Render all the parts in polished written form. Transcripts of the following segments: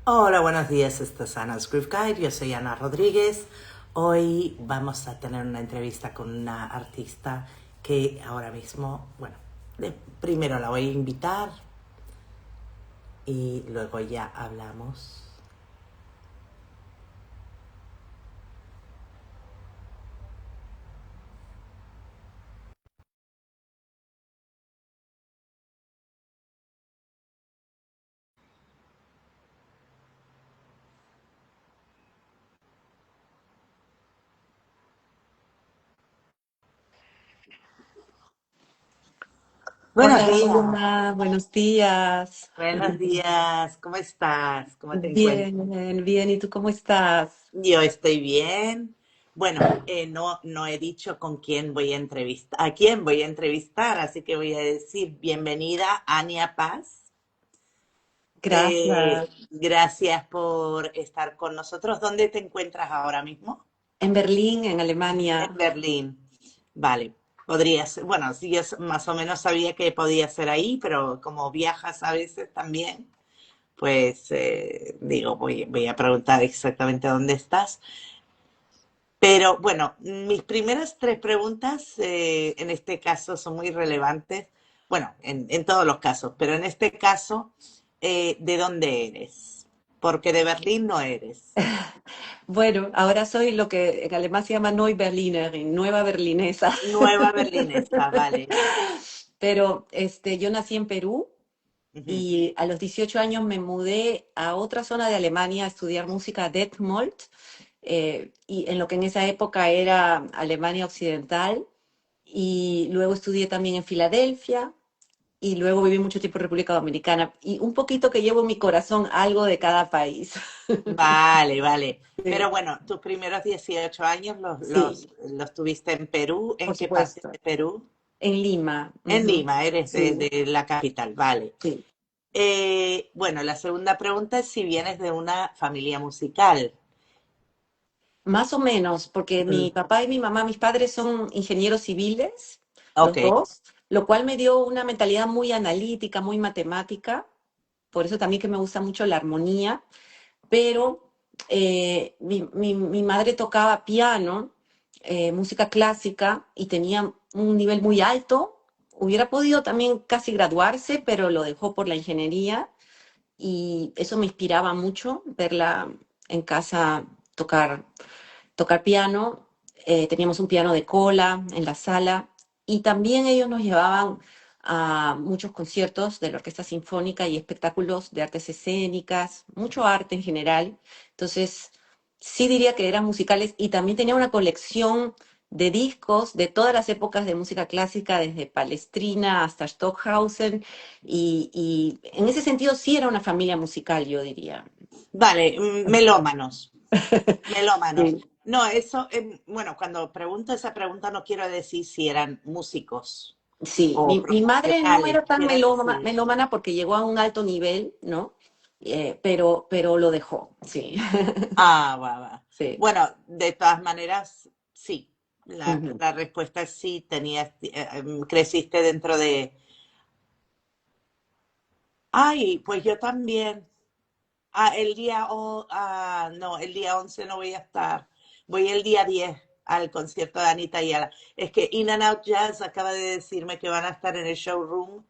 Hola, buenos días, esto es Ana's Groove Guide, yo soy Ana Rodríguez. Hoy vamos a tener una entrevista con una artista que ahora mismo, bueno, primero la voy a invitar y luego ya hablamos. Buenos Hola, días. Luna, buenos días. Buenos días, ¿cómo estás? ¿Cómo te encuentras? Bien, bien, ¿y tú cómo estás? Yo estoy bien. Bueno, no he dicho con quién voy a entrevistar, a quién voy a entrevistar, así que voy a decir bienvenida, Ania Paz. Gracias. Gracias por estar con nosotros. ¿Dónde te encuentras ahora mismo? En Berlín, en En Alemania. Berlín. Vale. Podría ser, bueno, sí, yo más o menos sabía que podía ser ahí, pero como viajas a veces también, pues digo, voy a preguntar exactamente dónde estás. Pero bueno, mis primeras tres preguntas en este caso son muy relevantes. Bueno, en todos los casos, pero en este caso, ¿de dónde eres? Porque de Berlín no eres. Bueno, ahora soy lo que en alemán se llama Neu-Berlinerin, nueva berlinesa. Nueva berlinesa, vale. Pero yo nací en Perú Ujú. y a los 18 años me mudé a otra zona de Alemania a estudiar música a Detmold, y en lo que en esa época era Alemania Occidental. Y luego estudié también en Filadelfia y luego viví mucho tiempo en República Dominicana y un poquito que llevo en mi corazón algo de cada país. Vale, vale. Pero Sí, bueno, tus primeros 18 años sí, los tuviste en Perú. ¿En por qué parte supuesto. de Perú? En Lima. En Ujú. Lima, eres Sí, de la capital, vale. sí. Bueno, la segunda pregunta es si vienes de una familia musical. Más o menos, porque Mm, mi papá y mi mamá, mis padres son ingenieros civiles, ok, los dos, lo cual me dio una mentalidad muy analítica, muy matemática. Por eso también que me gusta mucho la armonía. Pero mi madre tocaba piano, música clásica y tenía un nivel muy alto. Hubiera podido también casi graduarse, pero lo dejó por la ingeniería y eso me inspiraba mucho, verla en casa tocar, tocar piano. Teníamos un piano de cola en la sala y también ellos nos llevaban a muchos conciertos de la Orquesta Sinfónica y espectáculos de artes escénicas, mucho arte en general. Entonces, sí diría que eran musicales y también tenía una colección de discos de todas las épocas de música clásica, desde Palestrina hasta Stockhausen, y en ese sentido sí era una familia musical, yo diría. vale, melómanos, melómanos. Sí. No, eso, bueno, cuando pregunto esa pregunta no quiero decir si eran músicos Sí, o mi madre no profesionales, era tan quiero decir. melómana porque llegó a un alto nivel, ¿no? Pero lo dejó, sí. Ah, va, va. Sí. Bueno, de todas maneras, sí. Ujú. La respuesta es sí, tenías, creciste dentro de... Ay, pues yo también. No, el día 11 no voy a estar. Voy el día 10 al concierto de Anita Ayala. Es que In and Out Jazz acaba de decirme que van a estar en el showroom,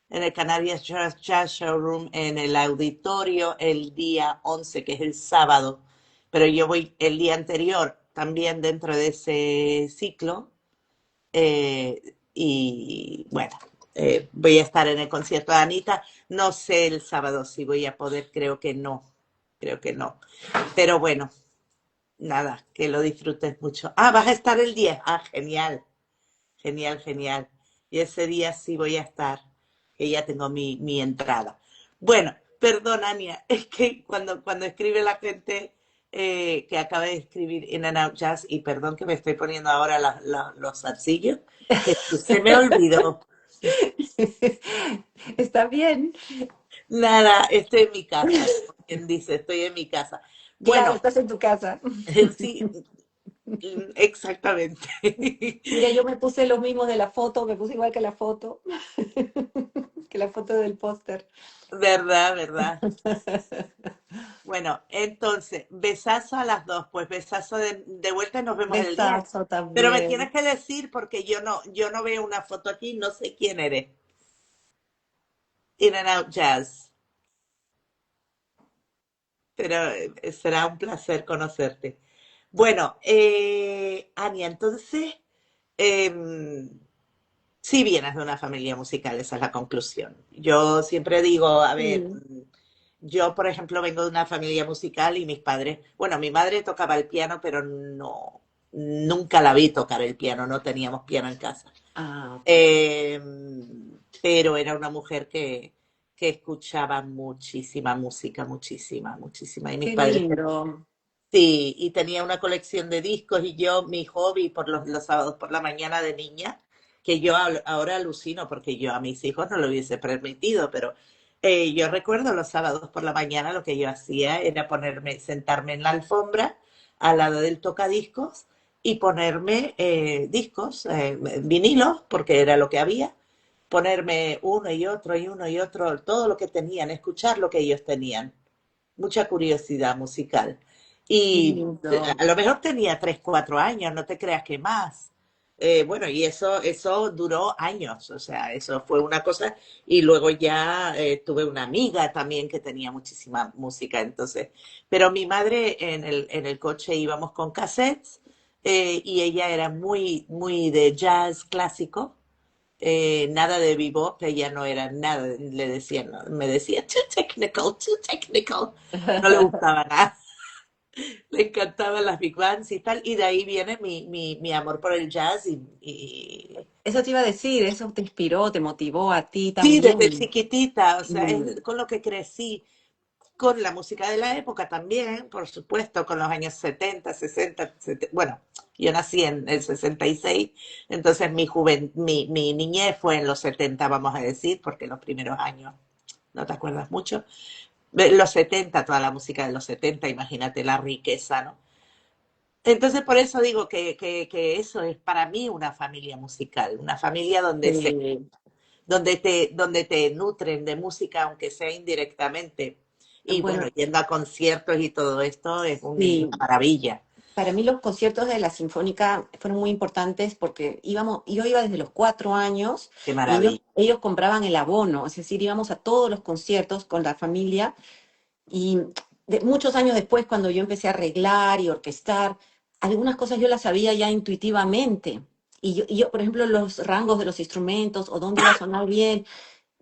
en el Canarias Jazz Showroom, en el auditorio el día 11, que es el sábado. Pero yo voy el día anterior, también dentro de ese ciclo. Y bueno, voy a estar en el concierto de Anita. No sé el sábado si voy a poder, creo que no, creo que no. Pero bueno, nada, que lo disfrutes mucho. Ah, vas a estar el 10. Ah, genial, genial, genial. Y ese día sí voy a estar, que ya tengo mi entrada. Bueno, perdón, Ania, es que cuando escribe la gente que acaba de escribir In and Out Jazz, y perdón que me estoy poniendo ahora los zarcillos, que se me olvidó. Está bien. Nada, estoy en mi casa, como quien dice, estoy en mi casa. Claro, Bueno, estás en tu casa. sí, exactamente. Mira, yo me puse lo mismo de la foto, me puse igual que la foto, que la foto del póster. Verdad, verdad. Bueno, entonces, besazo a las dos, pues besazo de vuelta y nos vemos el 10. Besazo Pero me tienes también. que decir, porque yo no veo una foto aquí, no sé quién eres. In and Out Jazz. Pero será un placer conocerte. Bueno, Ania, entonces, em, sí vienes de una familia musical, esa es la conclusión. Yo siempre digo, a ver, Sí. yo por ejemplo vengo de una familia musical y mis padres, bueno, mi madre tocaba el piano, pero no, nunca la vi tocar el piano, no teníamos piano en casa. Ah, ok. Eh, pero era una mujer que escuchaba muchísima música, muchísima, muchísima. Y mis Qué padres, lindo. sí, y tenía una colección de discos y yo, mi hobby por los sábados por la mañana de niña, que yo ahora alucino porque yo a mis hijos no lo hubiese permitido, pero yo recuerdo los sábados por la mañana lo que yo hacía era ponerme, sentarme en la alfombra al lado del tocadiscos y ponerme discos, vinilos, porque era lo que había, ponerme uno y otro y uno y otro, todo lo que tenían, escuchar lo que ellos tenían. Mucha curiosidad musical. Qué Y lindo. a lo mejor tenía 3 4 años, no te creas que más. Bueno, y eso duró años, o sea, eso fue una cosa. Y luego ya tuve una amiga también que tenía muchísima música, entonces. Pero mi madre en el coche íbamos con cassettes y ella era muy, muy de jazz clásico, nada de bebop, ella no era nada, le decían, no, me decía, too technical, no le gustaba nada, le encantaban las big bands y tal, y de ahí viene mi amor por el jazz Eso te iba a decir, eso te inspiró, te motivó a ti sí, desde también. chiquitita, o sea, Mm, es con lo que crecí, con la música de la época también, por supuesto, con los años 70 60 70, bueno, yo nací en el 66, entonces mi niñez fue en los 70 vamos a decir, porque los primeros años no te acuerdas mucho. Los 70 toda la música de los 70 imagínate la riqueza, ¿no? Entonces, por eso digo que eso es para mí una familia musical, una familia sí. donde te nutren de música, aunque sea indirectamente. Y bueno, Bueno, yendo a conciertos y todo esto es una sí. maravilla. Para mí los conciertos de la Sinfónica fueron muy importantes porque yo iba desde los 4 años Qué y ellos, maravilla. ellos compraban el abono, es decir, íbamos a todos los conciertos con la familia y muchos años después, cuando yo empecé a arreglar y orquestar, algunas cosas yo las sabía ya intuitivamente. Y yo, por ejemplo, los rangos de los instrumentos o dónde iba a sonar bien,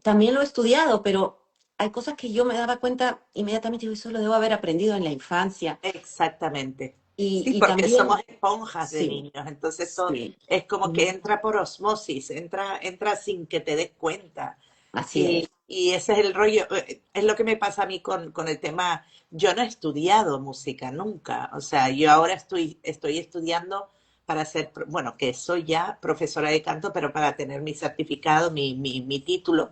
también lo he estudiado, pero hay cosas que yo me daba cuenta inmediatamente, digo, eso lo debo haber aprendido en la infancia. Exactamente. Y, Sí, y porque también, somos esponjas de sí, niños, entonces todo sí, es como que mm, entra por osmosis, entra sin que te des cuenta. así Y, es. y ese es el rollo, es lo que me pasa a mí con el tema. Yo no he estudiado música nunca, o sea, yo ahora estoy estudiando para ser, bueno, que soy ya profesora de canto, pero para tener mi certificado, mi título,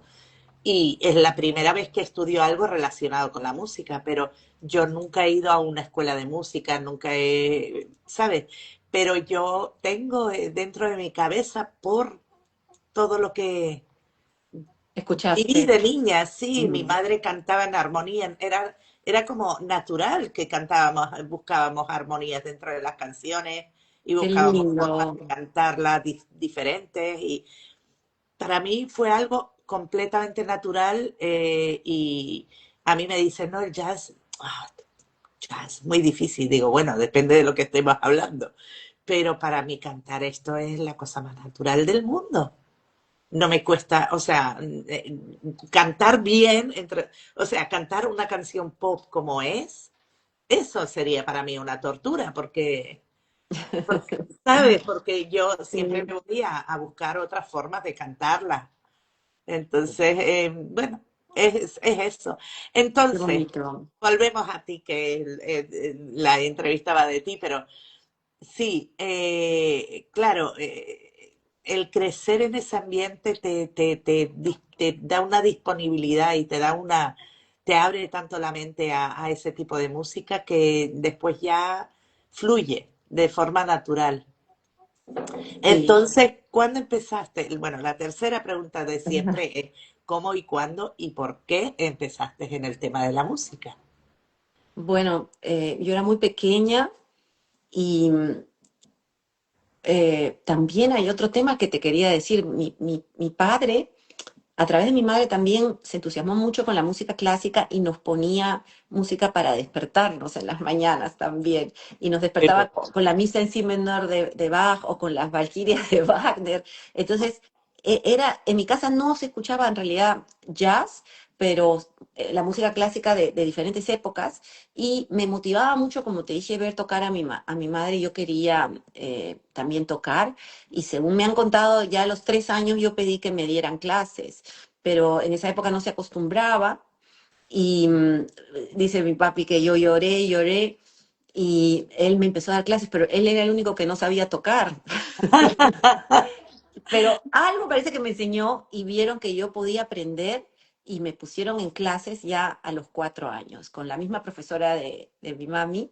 y es la primera vez que estudio algo relacionado con la música, pero yo nunca he ido a una escuela de música, nunca he, ¿sabes? Pero yo tengo dentro de mi cabeza por todo lo que viví ¿Escuchaste? de niña, sí, mi Mm, madre cantaba en armonía, era como natural que cantábamos, buscábamos armonías dentro de las canciones y qué buscábamos formas lindo, de cantarlas diferentes y para mí fue algo completamente natural y a mí me dicen, no, el jazz, jazz, muy difícil. Digo, bueno, depende de lo que estemos hablando. Pero para mí cantar esto es la cosa más natural del mundo. No me cuesta, o sea, cantar bien, o sea, cantar una canción pop como es, eso sería para mí una tortura, ¿sabes? Porque yo siempre sí, me voy a buscar otras formas de cantarla. Entonces, bueno, es eso. qué Entonces, bonito. volvemos a ti, que la entrevista va de ti, pero sí, claro, el crecer en ese ambiente te da una disponibilidad y te abre tanto la mente a ese tipo de música que después ya fluye de forma natural. Sí. Entonces, ¿cuándo empezaste? Bueno, la tercera pregunta de siempre es ¿cómo y cuándo y por qué empezaste en el tema de la música? Bueno, yo era muy pequeña y también hay otro tema que te quería decir. Mi padre, a través de mi madre, también se entusiasmó mucho con la música clásica y nos ponía música para despertarnos en las mañanas también. Y nos despertaba Pero, con la misa en si menor de Bach o con las Valquirias de Wagner. Entonces, en mi casa no se escuchaba en realidad jazz, pero la música clásica de diferentes épocas. Y me motivaba mucho, como te dije, ver tocar a mi madre. Yo quería también tocar. Y según me han contado, ya a los 3 años yo pedí que me dieran clases, pero en esa época no se acostumbraba. Y dice mi papi que yo lloré, lloré, y él me empezó a dar clases, pero él era el único que no sabía tocar. Pero algo parece que me enseñó y vieron que yo podía aprender y me pusieron en clases ya a los 4 años, con la misma profesora de mi mami.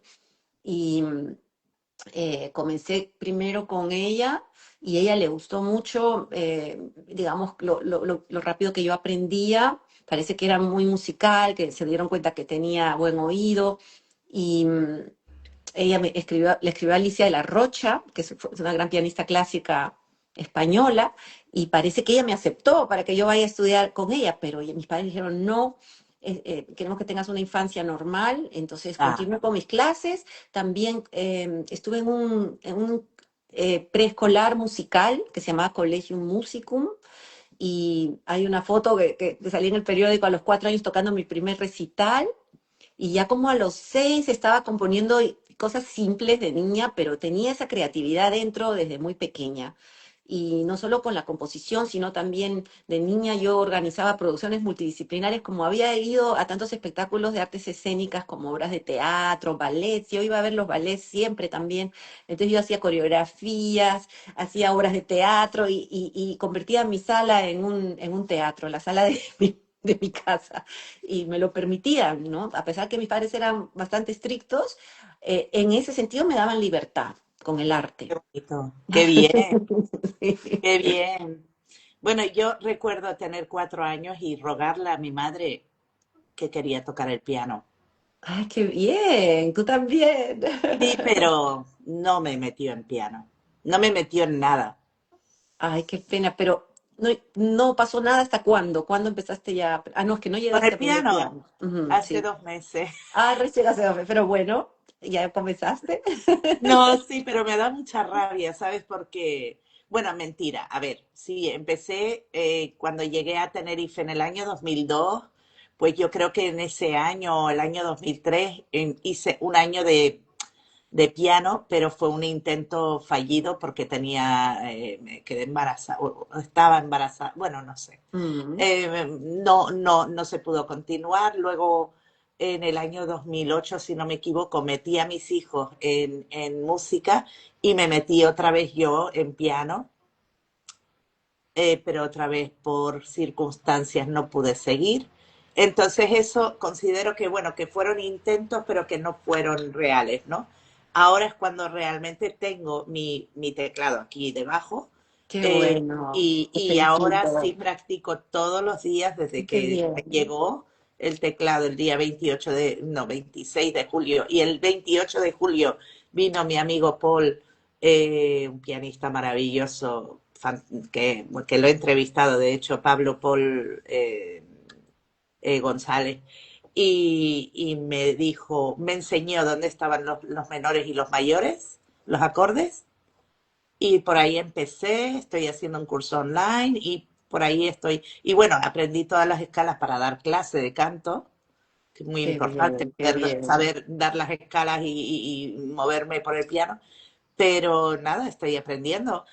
Y comencé primero con ella y a ella le gustó mucho, digamos, lo rápido que yo aprendía. Parece que era muy musical, que se dieron cuenta que tenía buen oído. Y ella le escribió a Alicia de la Rocha, que es una gran pianista clásica española, y parece que ella me aceptó para que yo vaya a estudiar con ella, pero mis padres dijeron no. Queremos que tengas una infancia normal, entonces ah, continué con mis clases. También estuve en un preescolar musical que se llamaba Collegium Musicum, y hay una foto que salí en el periódico a los 4 años tocando mi primer recital, y ya como a los 6 estaba componiendo cosas simples de niña, pero tenía esa creatividad dentro desde muy pequeña. Y no solo con la composición, sino también de niña yo organizaba producciones multidisciplinares, como había ido a tantos espectáculos de artes escénicas como obras de teatro, ballets. Yo iba a ver los ballets siempre también. Entonces yo hacía coreografías, hacía obras de teatro y convertía mi sala en un teatro, la sala de mi casa, y me lo permitían, ¿no? A pesar que mis padres eran bastante estrictos, en ese sentido me daban libertad con el qué arte. bonito, qué bien, Sí. qué bien. Bueno, yo recuerdo tener 4 años y rogarle a mi madre que quería tocar el piano. Ay, qué bien, tú también. Sí, pero no me metió en piano. No me metió en nada. Ay, qué pena, pero no pasó nada hasta cuándo. ¿Cuándo empezaste ya? No, es que no Con llegaste a el aprender piano, piano. Ujú, hace sí. 2 meses. Ah, recién hace 2 meses, pero bueno, ya comenzaste. No, sí, pero me da mucha rabia, ¿sabes? Porque, bueno, mentira. A ver, sí, empecé cuando llegué a Tenerife en el año 2002, pues yo creo que en ese año, el año 2003, hice un año de piano, pero fue un intento fallido porque me quedé embarazada, o estaba embarazada, bueno, no sé. Mm, No se pudo continuar. Luego, en el año 2008, si no me equivoco, metí a mis hijos en música y me metí otra vez yo en piano, pero otra vez por circunstancias no pude seguir. Entonces eso considero que, bueno, que fueron intentos, pero que no fueron reales, ¿no? Ahora es cuando realmente tengo mi teclado aquí debajo, qué bueno, te y ahora felicito. sí practico todos los días desde Qué que bien. llegó el teclado el día 28 no, 26 de julio. Y el 28 de julio vino mi amigo Paul, un pianista maravilloso, que lo he entrevistado, de hecho, Pablo Paul González. Y me dijo, me enseñó dónde estaban los menores y los mayores, los acordes, y por ahí empecé, estoy haciendo un curso online y por ahí estoy. Y bueno, aprendí todas las escalas para dar clase de canto, que es muy Qué importante bien, qué bien. saber dar las escalas y moverme por el piano. Pero nada, estoy aprendiendo.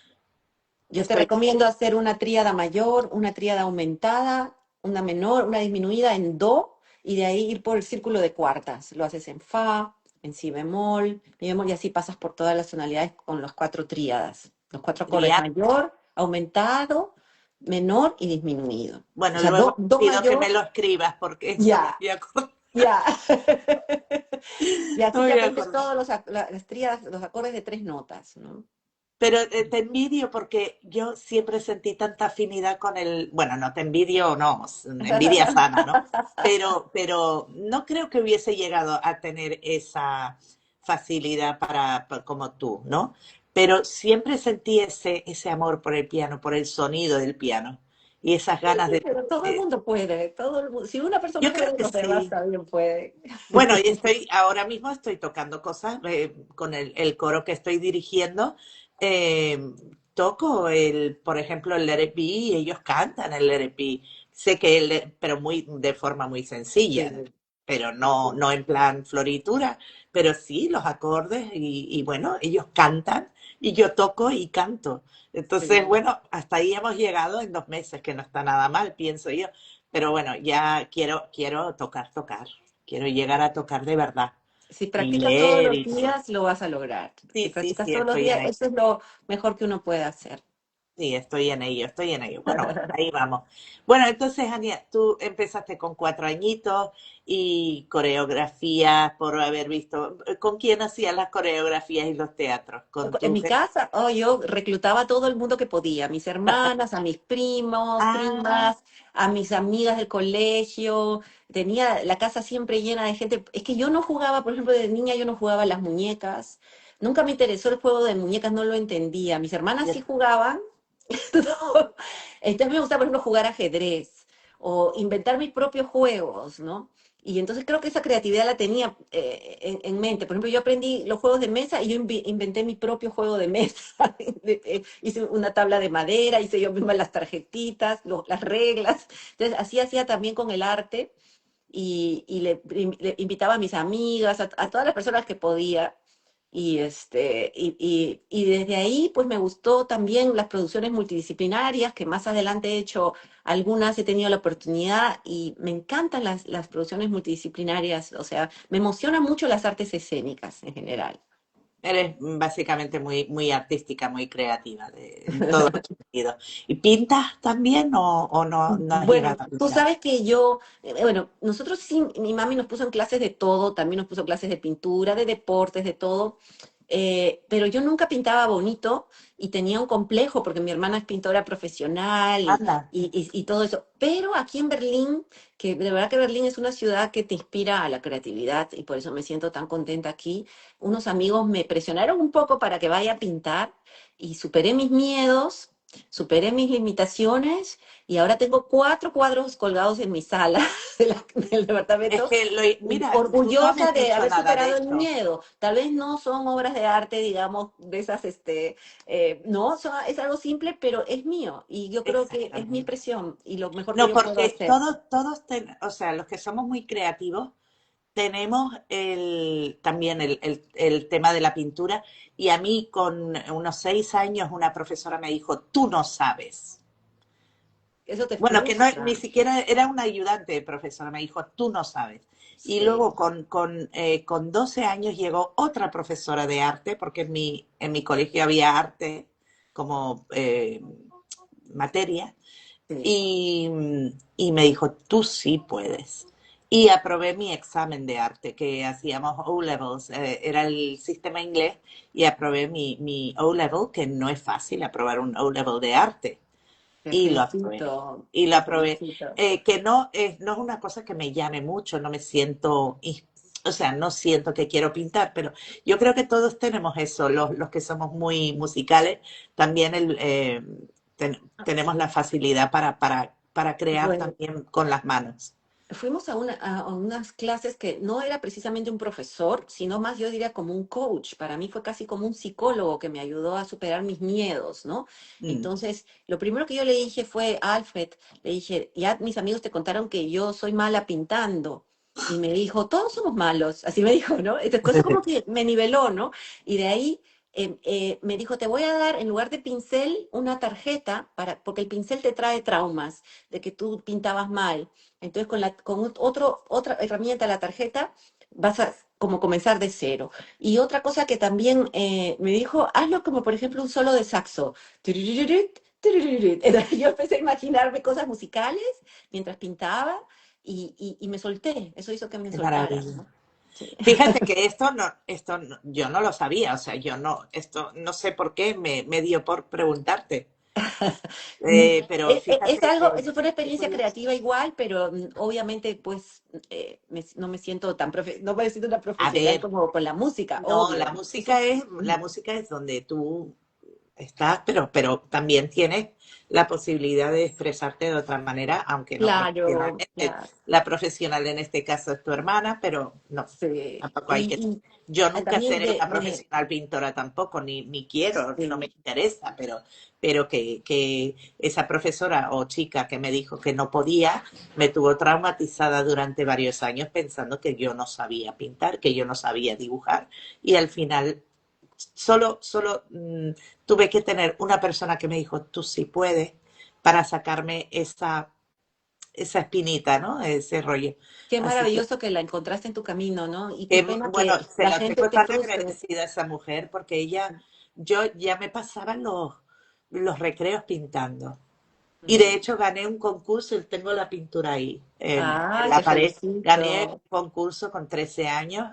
Yo te Estoy recomiendo hacer una tríada mayor, una tríada aumentada, una menor, una disminuida en do, y de ahí ir por el círculo de cuartas. Lo haces en fa, en si bemol, mi bemol, y así pasas por todas las tonalidades con las cuatro tríadas. Los cuatro acordes: triada. mayor, aumentado, menor y disminuido. O Bueno, sea, luego do pido que me mayor, lo escribas porque no me ya, voy a acordar. ya. Y No así me te voy a aprendes acordar. todas las tríadas, los acordes de 3 notas, ¿no? pero te envidio porque yo siempre sentí tanta afinidad con el, bueno, no te envidio, no, envidia sana, ¿no? Pero no creo que hubiese llegado a tener esa facilidad como tú, ¿no? Pero siempre sentí ese amor por el piano, por el sonido del piano y esas ganas Sí, pero todo el de- mundo puede, todo el mundo. Si una persona yo creo puede, que los demás sí. también pueden. Bueno, y ahora mismo estoy tocando cosas con el coro que estoy dirigiendo. eh, Toco por ejemplo, el Let It Be, y ellos cantan el Let It Be. Sé que pero de forma muy sencilla, Sí, pero no en plan floritura, pero sí los acordes y bueno, ellos cantan y yo toco y canto. Entonces, sí. bueno, hasta ahí hemos llegado en 2 meses, que no está nada mal, pienso yo. Pero bueno, ya quiero tocar. Quiero llegar a tocar de verdad Si y practicas todos leer los y todo. días, lo vas a lograr. Si Sí, sí, practicas sí, todos los estoy en días, ello. eso es lo mejor que uno puede hacer. Sí, estoy en ello, estoy en ello. Bueno, ahí vamos. Bueno, entonces, Ania, tú empezaste con 4 añitos y coreografías por haber visto. ¿Con quién hacías las coreografías y los teatros? ¿Con En tu mi gente? casa, oh, yo reclutaba a todo el mundo que podía, a mis hermanas, a mis primos, Ah, primas, a mis amigas del colegio. Tenía la casa siempre llena de gente. Es que yo no jugaba, por ejemplo, de niña yo no jugaba a las muñecas. Nunca me interesó el juego de muñecas, no lo entendía. Mis hermanas sí ya- jugaban. No. Entonces me gusta, por ejemplo, jugar ajedrez o inventar mis propios juegos, ¿no? Y entonces creo que esa creatividad la tenía en mente. Por ejemplo, yo aprendí los juegos de mesa y yo inventé mi propio juego de mesa. Hice una tabla de madera, hice yo misma las tarjetitas, las reglas. Entonces, así hacía también con el arte y le invitaba a mis amigas, a todas las personas que podía. Y desde ahí, pues me gustó también las producciones multidisciplinarias, que más adelante he hecho algunas, he tenido la oportunidad y me encantan las producciones multidisciplinarias, o sea, me emocionan mucho las artes escénicas en general. Eres básicamente muy artística, muy creativa, en todo sentido. ¿Y pintas también o no has Bueno, llegado a tú pintar? sabes que yo, bueno, nosotros sí, mi mami nos puso en clases de todo, también nos puso clases de pintura, de deportes, de todo, pero yo nunca pintaba bonito y tenía un complejo porque mi hermana es pintora profesional Anda. y todo eso. Pero aquí en Berlín, que de verdad que Berlín es una ciudad que te inspira a la creatividad y por eso me siento tan contenta aquí, unos amigos me presionaron un poco para que vaya a pintar y superé mis miedos, superé mis limitaciones y ahora tengo 4 cuadros colgados en mi sala del Es departamento, que, mira, tú no me orgullosa has de dicho haber nada de superado el eso. miedo. Tal vez no son obras de arte, digamos, de esas, no, es algo simple, pero es mío y yo creo que es mi Exactamente. expresión y lo mejor que No, yo puedo porque hacer. o sea, los que somos muy creativos, tenemos también el tema de la pintura. Y a mí, con unos 6 años, una profesora me dijo, tú no sabes. Eso te Bueno, que no, ni frustra. siquiera era una ayudante de profesora, me dijo, tú no sabes. Y Sí, luego con 12 años llegó otra profesora de arte, porque en mi colegio había arte como materia, sí. y, y me dijo, tú sí puedes. Y aprobé mi examen de arte, que hacíamos O-Levels, era el sistema inglés, y aprobé mi O-Level, que no es fácil aprobar un O-Level de arte. Te Y lo aprobé. felicito, Y lo te aprobé. felicito. Que no es una cosa que me llame mucho, no me siento, o sea, no siento que quiero pintar, pero yo creo que todos tenemos eso, los que somos muy musicales, también tenemos la facilidad para crear Bueno, también con las manos. fuimos a unas clases que no era precisamente un profesor, sino más yo diría como un coach. Para mí fue casi como un psicólogo que me ayudó a superar mis miedos, ¿no? Mm. Entonces, lo primero que yo le dije fue, Alfred, le dije, ya mis amigos te contaron que yo soy mala pintando. Y me dijo, todos somos malos, así me dijo, ¿no? Entonces, eso como que me niveló, ¿no? Y de ahí me dijo, te voy a dar en lugar de pincel una tarjeta, porque el pincel te trae traumas de que tú pintabas mal. Entonces, con otra herramienta, la tarjeta, vas a como comenzar de cero. Y otra cosa que también me dijo, hazlo como por ejemplo un solo de saxo. Turururut, turururut. Entonces, yo empecé a imaginarme cosas musicales mientras pintaba y me solté. Eso hizo que me Qué soltara, maravilla. ¿no? Sí. Fíjate que yo no lo sabía, o sea, yo no, esto no sé por qué me dio por preguntarte. Mm, Pero Es fíjate algo, eso fue una qué experiencia curioso. creativa igual, pero obviamente pues no me siento no me siento una A profesional ver, como con la música, no, obvio. Eso, la música es donde tú estás, pero también tienes la posibilidad de expresarte de otra manera, aunque no claro, profesionalmente. claro, La profesional en este caso es tu hermana, pero no, sí. tampoco hay que. Yo nunca También seré una profesional pintora tampoco, ni quiero, no me sí, interesa, pero que esa profesora o chica que me dijo que no podía, me tuvo traumatizada durante varios años pensando que yo no sabía pintar, que yo no sabía dibujar, y al final solo tuve que tener una persona que me dijo, tú sí puedes, para sacarme esa espinita, ¿no? Ese rollo. qué Así maravilloso que la encontraste en tu camino, ¿no? Y qué que, pena bueno, que se la la gente tengo te tan frustre. agradecida a esa mujer porque yo ya me pasaba los recreos pintando. Y de Mm. hecho gané un concurso y tengo la pintura ahí en Ay, la te pared. Gané felicito. un concurso con 13 años.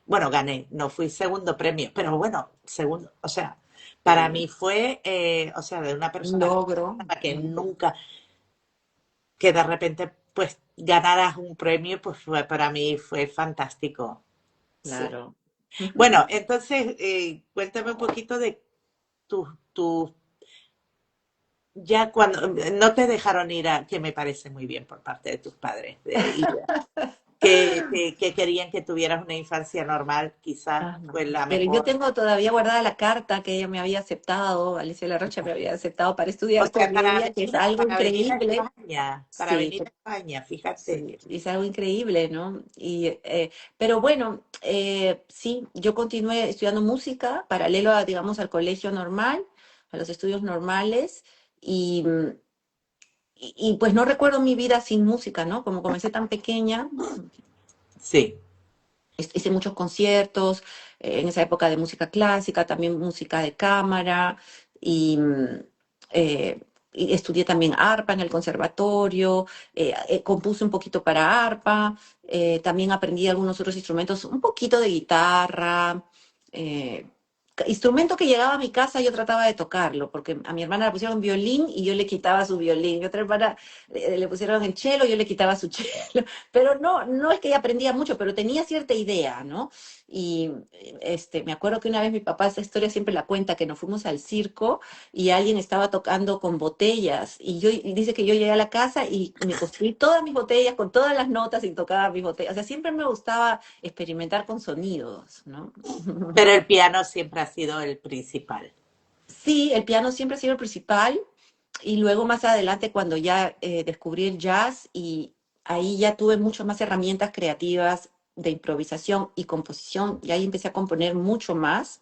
Bueno, gané, no fui segundo premio, pero bueno, segundo, o sea, para Sí, mí fue, o sea, de una un persona logro. que nunca, que de repente pues ganaras un premio, pues para mí fue fantástico. Sí. Claro. Bueno, entonces cuéntame un poquito de tus ya cuando no te dejaron ir a, que me parece muy bien por parte de tus padres, que querían que tuvieras una infancia normal, quizás Ajá. fue la Pero yo mejor. tengo todavía guardada la carta que ella me había aceptado, Alicia Larrocha me había aceptado para O estudiar sea, con ella, que es algo para venir a increíble. España, para Sí, venir a España, fíjate. sí, es algo increíble, ¿no? Pero bueno, sí, yo continué estudiando música paralelo a, digamos, al colegio normal, a los estudios normales, y, pues no recuerdo mi vida sin música, ¿no? Como comencé tan pequeña, Sí, hice muchos conciertos, en esa época de música clásica, también música de cámara, y, eh, y estudié también arpa en el conservatorio, compuse un poquito para arpa, también aprendí algunos otros instrumentos, un poquito de guitarra. eh, Instrumento que llegaba a mi casa yo trataba de tocarlo, porque a mi hermana le pusieron violín y yo le quitaba su violín, y otra hermana le pusieron el cello, yo le quitaba su cello, pero no es que ella aprendía mucho, pero tenía cierta idea, ¿no? Y me acuerdo que una vez mi papá, esa historia siempre la cuenta, que nos fuimos al circo y alguien estaba tocando con botellas y dice que yo llegué a la casa y me construí todas mis botellas con todas las notas y tocaba mis botellas. O sea, siempre me gustaba experimentar con sonidos, ¿no? pero el piano siempre ha sido el principal. Sí, el piano siempre ha sido el principal y luego más adelante cuando ya descubrí el jazz y ahí ya tuve muchas más herramientas creativas de improvisación y composición y ahí empecé a componer mucho más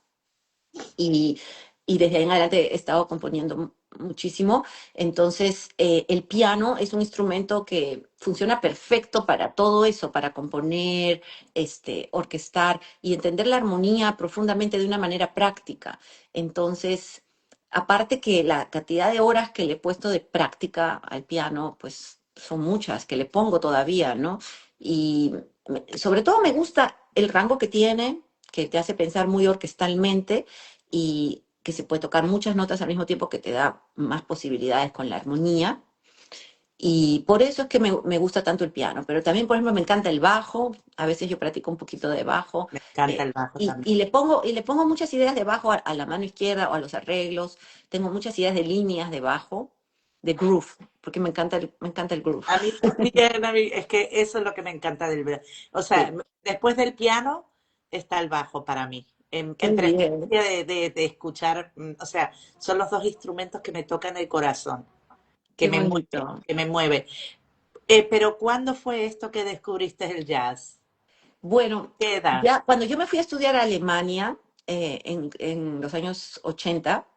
y, desde ahí en adelante he estado componiendo muchísimo. Entonces, el piano es un instrumento que funciona perfecto para todo eso, para componer, orquestar y entender la armonía profundamente de una manera práctica. Entonces, aparte que la cantidad de horas que le he puesto de práctica al piano, pues son muchas, que le pongo todavía, ¿no? Y sobre todo me gusta el rango que tiene, que te hace pensar muy orquestalmente y que se puede tocar muchas notas al mismo tiempo, que te da más posibilidades con la armonía. Y por eso es que me gusta tanto el piano. Pero también, por ejemplo, me encanta el bajo. A veces yo practico un poquito de bajo. Me encanta el bajo también. Y le pongo muchas ideas de bajo a la mano izquierda o a los arreglos. Tengo muchas ideas de líneas de bajo, de groove, porque me encanta el groove. A mí también, es que eso es lo que me encanta del verano. O sea, Sí, después del piano está el bajo para mí. qué En bien, presencia de escuchar, o sea, son los dos instrumentos que me tocan el corazón, qué bonito. que me mueve. Pero ¿cuándo fue esto que descubriste el jazz? Bueno, ¿Qué edad? ya cuando yo me fui a estudiar a Alemania en los años 80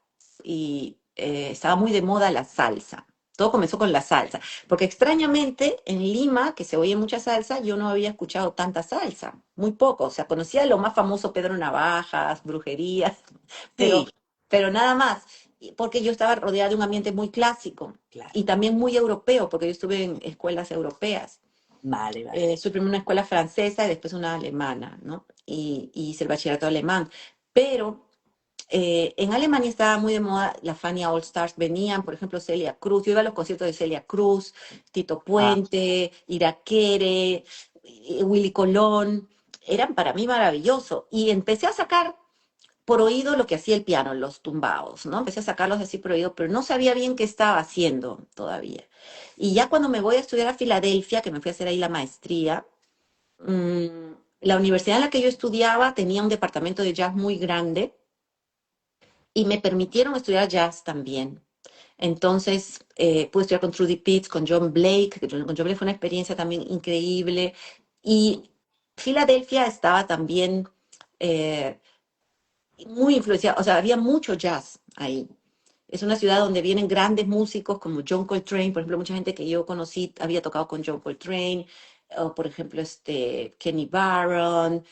y estaba muy de moda la salsa. Todo comenzó con la salsa, porque extrañamente en Lima, que se oye mucha salsa, yo no había escuchado tanta salsa, muy poco. O sea, conocía lo más famoso, Pedro Navajas, Brujerías, pero, Sí, nada más, porque yo estaba rodeada de un ambiente muy clásico claro. y también muy europeo, porque yo estuve en escuelas europeas. Vale, vale. Soy primero una escuela francesa y después una alemana, ¿no? Y hice el bachillerato alemán. Pero en Alemania estaba muy de moda la Fania All Stars, venían, por ejemplo, Celia Cruz, yo iba a los conciertos de Celia Cruz, Tito Ah, Puente, Irakere, Willy Colón, eran para mí maravillosos. Y empecé a sacar por oído lo que hacía el piano, los tumbados, ¿no? Empecé a sacarlos así por oído, pero no sabía bien qué estaba haciendo todavía. Y ya cuando me voy a estudiar a Filadelfia, que me fui a hacer ahí la maestría, la universidad en la que yo estudiaba tenía un departamento de jazz muy grande y me permitieron estudiar jazz también. Entonces, pude estudiar con Trudy Pitts, con John Blake, que con John Blake fue una experiencia también increíble. Y Filadelfia estaba también eh, muy influenciada, o sea, había mucho jazz ahí. Es una ciudad donde vienen grandes músicos como John Coltrane, por ejemplo, mucha gente que yo conocí había tocado con John Coltrane, o por ejemplo, Kenny Barron,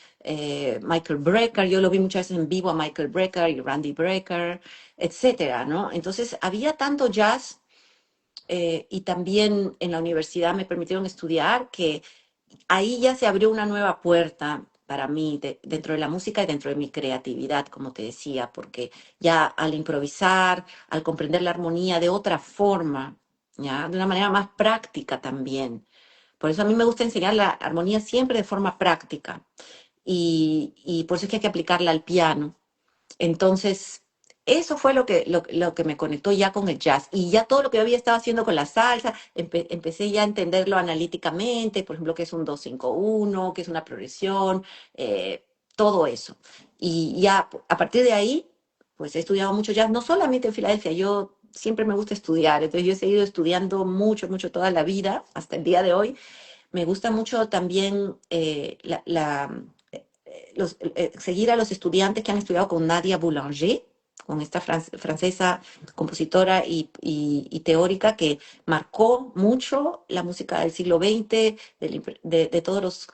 Michael Brecker, yo lo vi muchas veces en vivo a Michael Brecker y Randy Brecker, etcétera, ¿no? Entonces había tanto jazz y también en la universidad me permitieron estudiar que ahí ya se abrió una nueva puerta para mí dentro de la música y dentro de mi creatividad, como te decía, porque ya al improvisar, al comprender la armonía de otra forma, ya de una manera más práctica también. Por eso a mí me gusta enseñar la armonía siempre de forma práctica y por eso es que hay que aplicarla al piano. Entonces, eso fue lo que me conectó ya con el jazz. Y ya todo lo que yo había estado haciendo con la salsa, empecé ya a entenderlo analíticamente, por ejemplo, qué es un 2-5-1, qué es una progresión, todo eso. Y ya a partir de ahí, pues he estudiado mucho jazz, no solamente en Filadelfia, yo siempre me gusta estudiar, entonces yo he seguido estudiando mucho, mucho toda la vida, hasta el día de hoy. Me gusta mucho también seguir a los estudiantes que han estudiado con Nadia Boulanger, con esta francesa compositora y teórica que marcó mucho la música del siglo XX, de todos los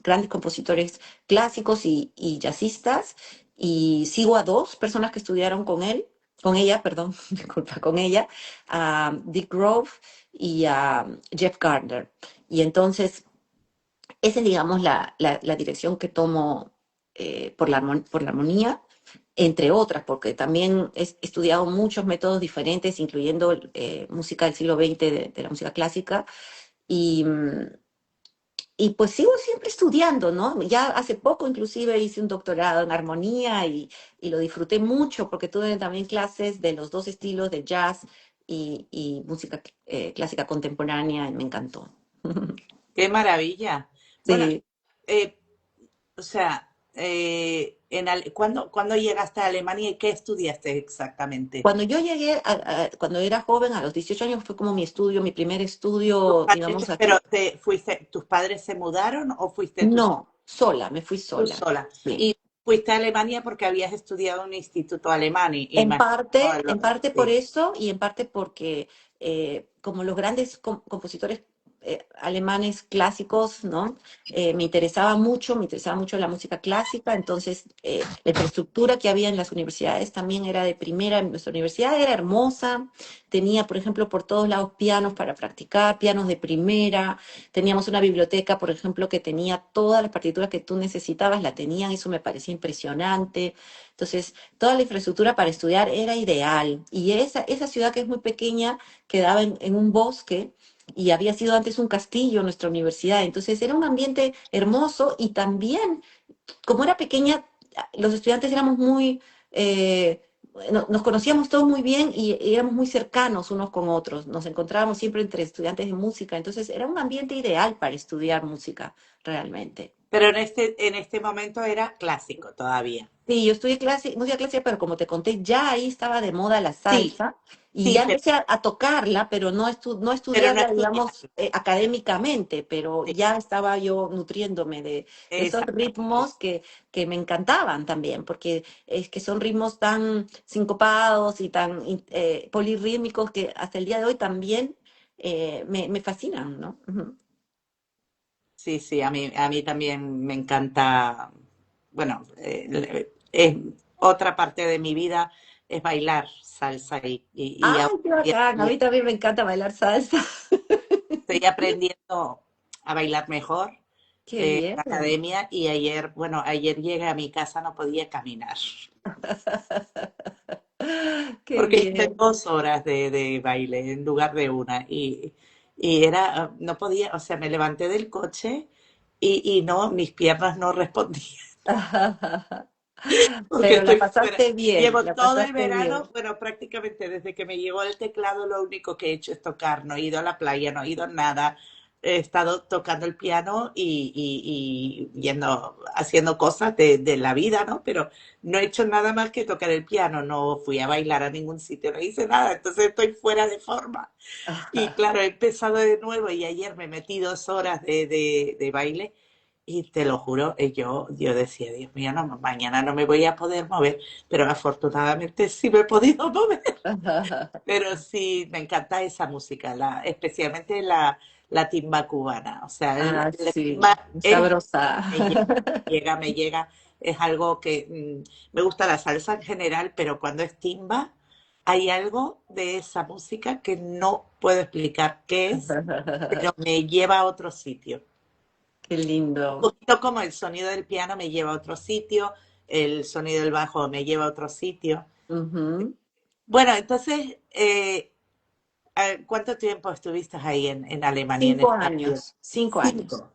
grandes compositores clásicos y jazzistas. Y sigo a dos personas que estudiaron con ella, perdón, disculpa, con ella, a Dick Grove y a Jeff Gardner. Y entonces, esa es, digamos, la dirección que tomo por la armonía, entre otras, porque también he estudiado muchos métodos diferentes, incluyendo música del siglo XX, de la música clásica, y, y pues sigo siempre estudiando, ¿no? Ya hace poco inclusive hice un doctorado en armonía y lo disfruté mucho porque tuve también clases de los dos estilos de jazz y música clásica contemporánea y me encantó. qué maravilla. Bueno, Sí. eh, o sea, ¿cuándo llegaste a Alemania y qué estudiaste exactamente? Cuando yo llegué, cuando era joven, a los 18 años, fue como mi estudio, mi primer estudio, digamos, Pero aquí. ¿tus padres se mudaron o fuiste tú, No, sola, me fui tú sola. sola? Sí. Y fuiste a Alemania porque habías estudiado en un instituto alemán y imagino En parte por sí. eso y en parte porque como los grandes compositores alemanes clásicos, ¿no? Me interesaba mucho la música clásica, entonces la infraestructura que había en las universidades también era de primera. Nuestra universidad era hermosa, tenía, por ejemplo, por todos lados pianos para practicar, pianos de primera, teníamos una biblioteca, por ejemplo, que tenía todas las partituras que tú necesitabas, la tenían, eso me parecía impresionante. Entonces, toda la infraestructura para estudiar era ideal. Y esa ciudad que es muy pequeña quedaba en un bosque y había sido antes un castillo nuestra universidad. Entonces, era un ambiente hermoso y también, como era pequeña, los estudiantes éramos muy... nos conocíamos todos muy bien y éramos muy cercanos unos con otros. Nos encontrábamos siempre entre estudiantes de música. Entonces, era un ambiente ideal para estudiar música, realmente. Pero en este momento era clásico todavía. Sí, yo estudié música clásica, pero como te conté, ya ahí estaba de moda la Sí, salsa y ya sí, empecé a tocarla, pero no pero no estudiarla, digamos, estudiaste. académicamente, pero Sí, ya estaba yo nutriéndome de esos exactamente. ritmos que me encantaban también, porque es que son ritmos tan sincopados y tan polirrítmicos que hasta el día de hoy también me fascinan, ¿no? Ujú. Sí, sí, a mí también me encanta, bueno, es otra parte de mi vida es bailar salsa y ¡Ay, ahora qué bacán! A estoy, mí también me encanta bailar salsa. estoy aprendiendo, a bailar mejor Qué a la bien. academia y ayer, bueno, ayer llegué a mi casa, no podía caminar. Qué Porque hice bien. 2 horas de baile en lugar de una. Y era, no podía, o sea, me levanté del coche y no, mis piernas no respondían porque Pero la estoy fuera. pasaste bien, Llevo la todo el pasaste verano, bien. bueno, prácticamente desde que me llegó el teclado, lo único que he hecho es tocar. No he ido a la playa, no he ido a nada. He estado tocando el piano y yendo, haciendo cosas de la vida, ¿no? Pero no he hecho nada más que tocar el piano. No fui a bailar a ningún sitio, no hice nada. Entonces estoy fuera de forma. Y claro, he empezado de nuevo y ayer me metí 2 horas de baile y te lo juro, yo decía, Dios mío, no, mañana no me voy a poder mover, pero afortunadamente sí me he podido mover. Pero sí, me encanta esa música, especialmente la timba cubana. O sea, Ah, la sí, timba sabrosa. me llega, me llega. Es algo que me gusta la salsa en general, pero cuando es timba, hay algo de esa música que no puedo explicar qué es, pero me lleva a otro sitio. Qué Un lindo. poquito como el sonido del piano me lleva a otro sitio, el sonido del bajo me lleva a otro sitio. Ujú. Bueno, entonces, ¿cuánto tiempo estuviste ahí en Alemania, en Cinco España? años, 5 años. 5.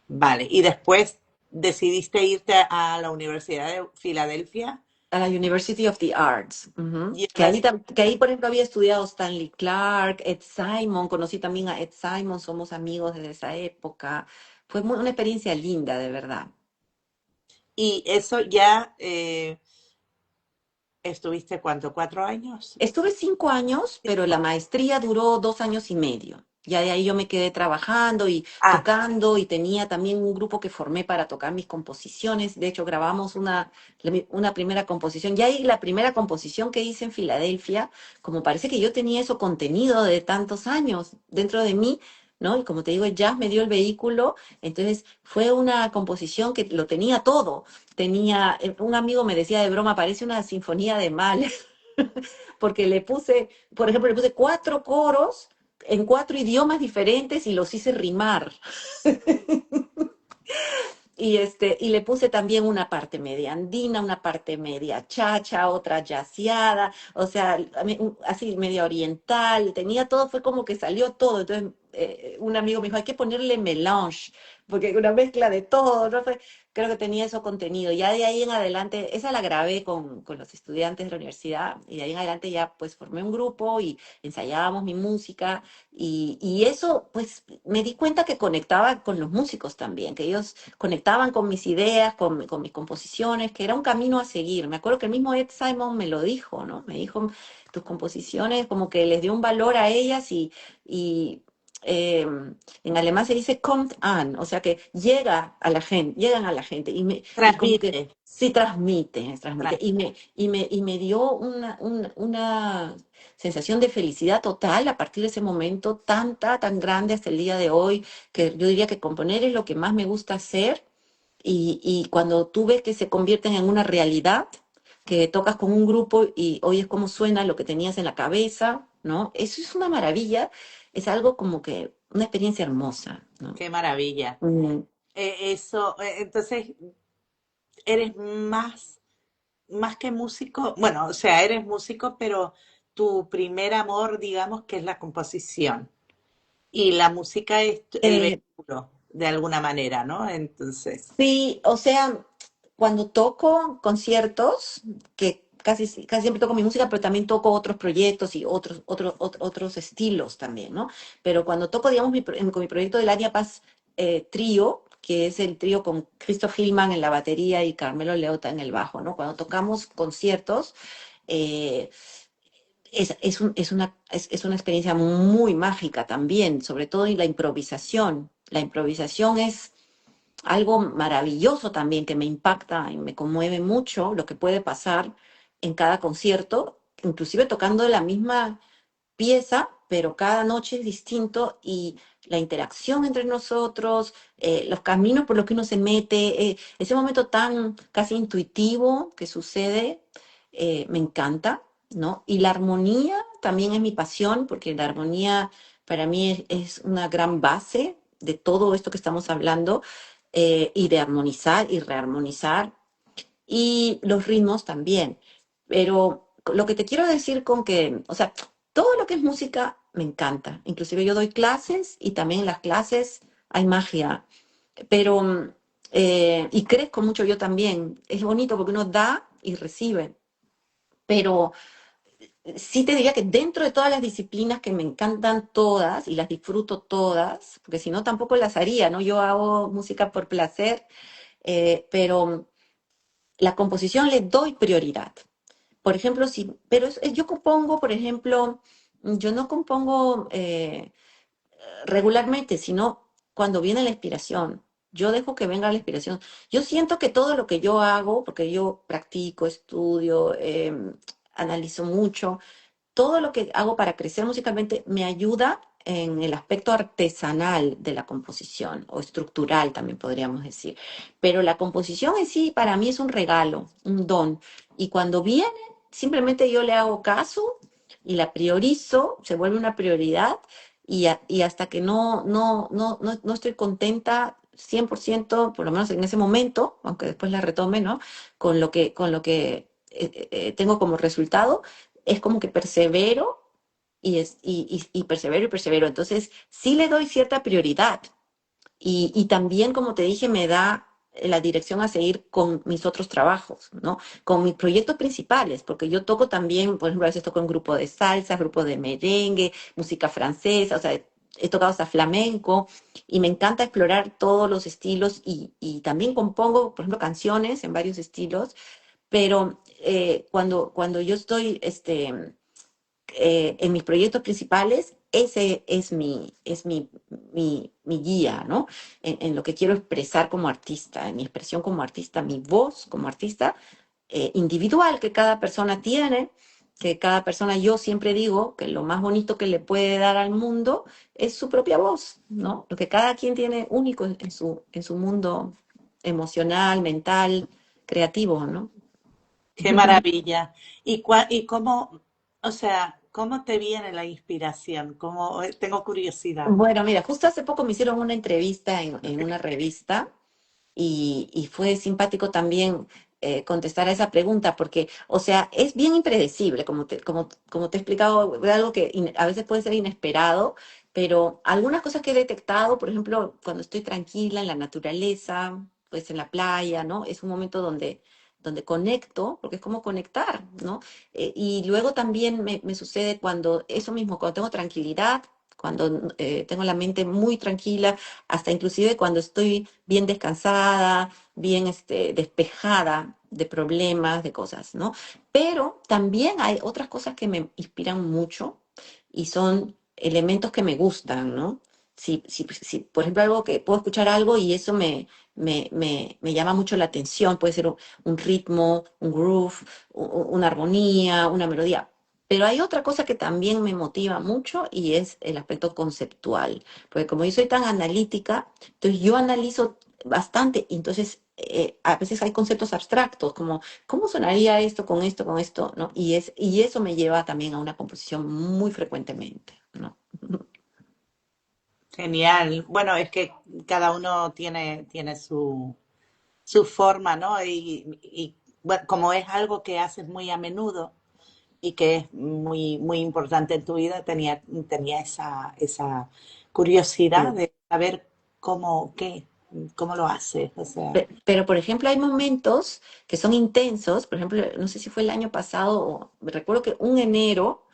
Vale, y después decidiste irte a la Universidad de Filadelfia. A la University of the Arts. Ujú. Que ahí, Llevas, que ahí, por ejemplo, había estudiado Stanley Clark, Ed Simon, conocí también a Ed Simon, somos amigos desde esa época. Fue una experiencia linda, de verdad. y eso ya estuviste, ¿cuánto? ¿4 años? Estuve 5 años, pero la maestría duró 2 años y medio. Ya de ahí yo me quedé trabajando y Ah, tocando y tenía también un grupo que formé para tocar mis composiciones. De hecho, grabamos una primera composición. Ya ahí la primera composición que hice en Filadelfia, como parece que yo tenía eso contenido de tantos años dentro de mí, ¿no? Y como te digo, el jazz me dio el vehículo, entonces fue una composición que lo tenía todo. Tenía, un amigo me decía de broma, parece una sinfonía de Mahler porque le puse, por ejemplo, le puse 4 coros en 4 idiomas diferentes y los hice rimar. Y le puse también una parte media andina, una parte media chacha, otra yaceada, o sea, así media oriental, tenía todo, fue como que salió todo. Entonces, un amigo me dijo, hay que ponerle melange, porque una mezcla de todo, ¿no? Creo que tenía eso contenido. Ya de ahí en adelante, esa la grabé con los estudiantes de la universidad, y de ahí en adelante ya pues formé un grupo y ensayábamos mi música, y eso pues me di cuenta que conectaba con los músicos también, que ellos conectaban con mis ideas, con mis composiciones, que era un camino a seguir. Me acuerdo que el mismo Ed Simon me lo dijo, ¿no? Me dijo, tus composiciones como que les dio un valor a ellas y eh, en alemán se dice kommt an, o sea que llegan a la gente y como que transmite, sí transmite, transmite. transmite. Y me dio una sensación de felicidad total a partir de ese momento tan grande hasta el día de hoy, que yo diría que componer es lo que más me gusta hacer, y cuando tú ves que se convierten en una realidad, que tocas con un grupo y oyes cómo suena lo que tenías en la cabeza, ¿no? Eso es una maravilla, es algo como que una experiencia hermosa, ¿no? Qué maravilla. Mm. Eso, entonces, eres más que músico, bueno, o sea, eres músico, pero tu primer amor, digamos, que es la composición. Y la música es el Eh, vehículo, de alguna manera, ¿no? Entonces, sí, o sea, cuando toco conciertos, que casi siempre toco mi música, pero también toco otros proyectos y otros estilos también, ¿no? Pero cuando toco, digamos, con mi proyecto del Aria Paz Trío, que es el trío con Christoph Hillman en la batería y Carmelo Leota en el bajo, ¿no? Cuando tocamos conciertos, eh, es una experiencia muy mágica también, sobre todo en la improvisación. La improvisación es algo maravilloso también que me impacta y me conmueve mucho lo que puede pasar en cada concierto, inclusive tocando la misma pieza, pero cada noche es distinto, y la interacción entre nosotros, los caminos por los que uno se mete, ese momento tan casi intuitivo que sucede, me encanta, ¿no? Y la armonía también es mi pasión, porque la armonía para mí es una gran base. de todo esto que estamos hablando, y de armonizar y rearmonizar, y los ritmos también. Pero lo que te quiero decir con que, o sea, todo lo que es música me encanta. Inclusive yo doy clases y también en las clases hay magia. Pero, y crezco mucho yo también. Es bonito porque uno da y recibe. Pero sí te diría que dentro de todas las disciplinas que me encantan todas y las disfruto todas, porque si no tampoco las haría, ¿no? Yo hago música por placer, pero la composición le doy prioridad. Por ejemplo, si, pero yo compongo, por ejemplo, yo no compongo regularmente, sino cuando viene la inspiración. Yo dejo que venga la inspiración. Yo siento que todo lo que yo hago, porque yo practico, estudio, analizo mucho, todo lo que hago para crecer musicalmente me ayuda en el aspecto artesanal de la composición o estructural también podríamos decir. Pero la composición en sí para mí es un regalo, un don. Y cuando viene, simplemente yo le hago caso y la priorizo, se vuelve una prioridad y hasta que no estoy contenta 100%, por lo menos en ese momento, aunque después la retome, ¿no? Con lo que tengo como resultado, es como que persevero y persevero y persevero. Entonces, sí le doy cierta prioridad y también, como te dije, me da la dirección a seguir con mis otros trabajos, ¿no? Con mis proyectos principales, porque yo toco también, por ejemplo, a veces toco en grupo de salsa, grupo de merengue, música francesa, o sea, he tocado hasta flamenco y me encanta explorar todos los estilos y también compongo, por ejemplo, canciones en varios estilos, pero cuando yo estoy en mis proyectos principales, ese es mi guía, ¿no? En lo que quiero expresar como artista, en mi expresión como artista, mi voz como artista individual que cada persona tiene, que cada persona, yo siempre digo que lo más bonito que le puede dar al mundo es su propia voz, ¿no? Lo que cada quien tiene único en su mundo emocional, mental, creativo, ¿no? Qué maravilla. ¿Y cómo, o sea, cómo te viene la inspiración? ¿Cómo, tengo curiosidad. Bueno, mira, justo hace poco me hicieron una entrevista en una revista y fue simpático también contestar a esa pregunta porque, o sea, es bien impredecible, como te he explicado, es algo que a veces puede ser inesperado, pero algunas cosas que he detectado, por ejemplo, cuando estoy tranquila en la naturaleza, pues en la playa, ¿no? Es un momento donde conecto, porque es como conectar, ¿no? Y luego también me sucede cuando, eso mismo, cuando tengo tranquilidad, cuando tengo la mente muy tranquila, hasta inclusive cuando estoy bien descansada, bien despejada de problemas, de cosas, ¿no? Pero también hay otras cosas que me inspiran mucho y son elementos que me gustan, ¿no? Si, por ejemplo, algo que puedo escuchar algo y eso me llama mucho la atención, puede ser un ritmo, un groove, una armonía, una melodía. Pero hay otra cosa que también me motiva mucho y es el aspecto conceptual, porque como yo soy tan analítica, entonces yo analizo bastante y entonces a veces hay conceptos abstractos como ¿cómo sonaría esto, con esto, ¿no? Y eso me lleva también a una composición muy frecuentemente, ¿no? Genial. Bueno, es que cada uno tiene su forma, ¿no? Y, bueno, como es algo que haces muy a menudo y que es muy, muy importante en tu vida, tenía esa curiosidad Sí. de saber cómo lo haces. O sea, Pero, por ejemplo, hay momentos que son intensos, por ejemplo, no sé si fue el año pasado, o recuerdo que un enero,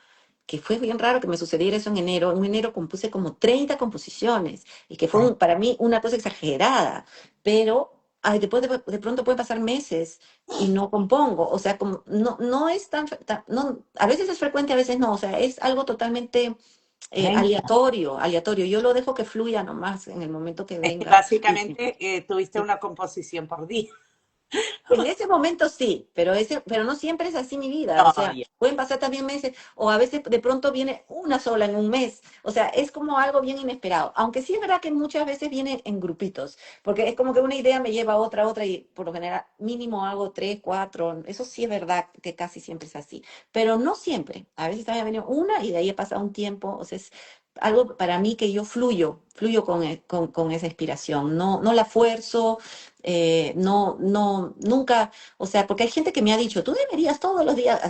que fue bien raro que me sucediera eso en enero compuse como 30 composiciones y que fue para mí una cosa exagerada, pero ay, después de pronto pueden pasar meses y no compongo, o sea, como no es no, a veces es frecuente, a veces no, o sea, es algo totalmente aleatorio, aleatorio, yo lo dejo que fluya nomás en el momento que es que venga. básicamente tuviste una composición por día. En ese momento sí, pero no siempre es así mi vida. O No, sea, pueden pasar también meses, o a veces de pronto viene una sola en un mes. O sea, es como algo bien inesperado. Aunque sí es verdad que muchas veces viene en grupitos, porque es como que una idea me lleva a otra, y por lo general mínimo hago tres, cuatro. Eso sí es verdad que casi siempre es así. Pero no siempre. A veces también viene una y de ahí he pasado un tiempo. O sea, algo para mí que yo fluyo con esa inspiración, no la fuerzo, nunca, o sea, porque hay gente que me ha dicho, tú deberías todos los días,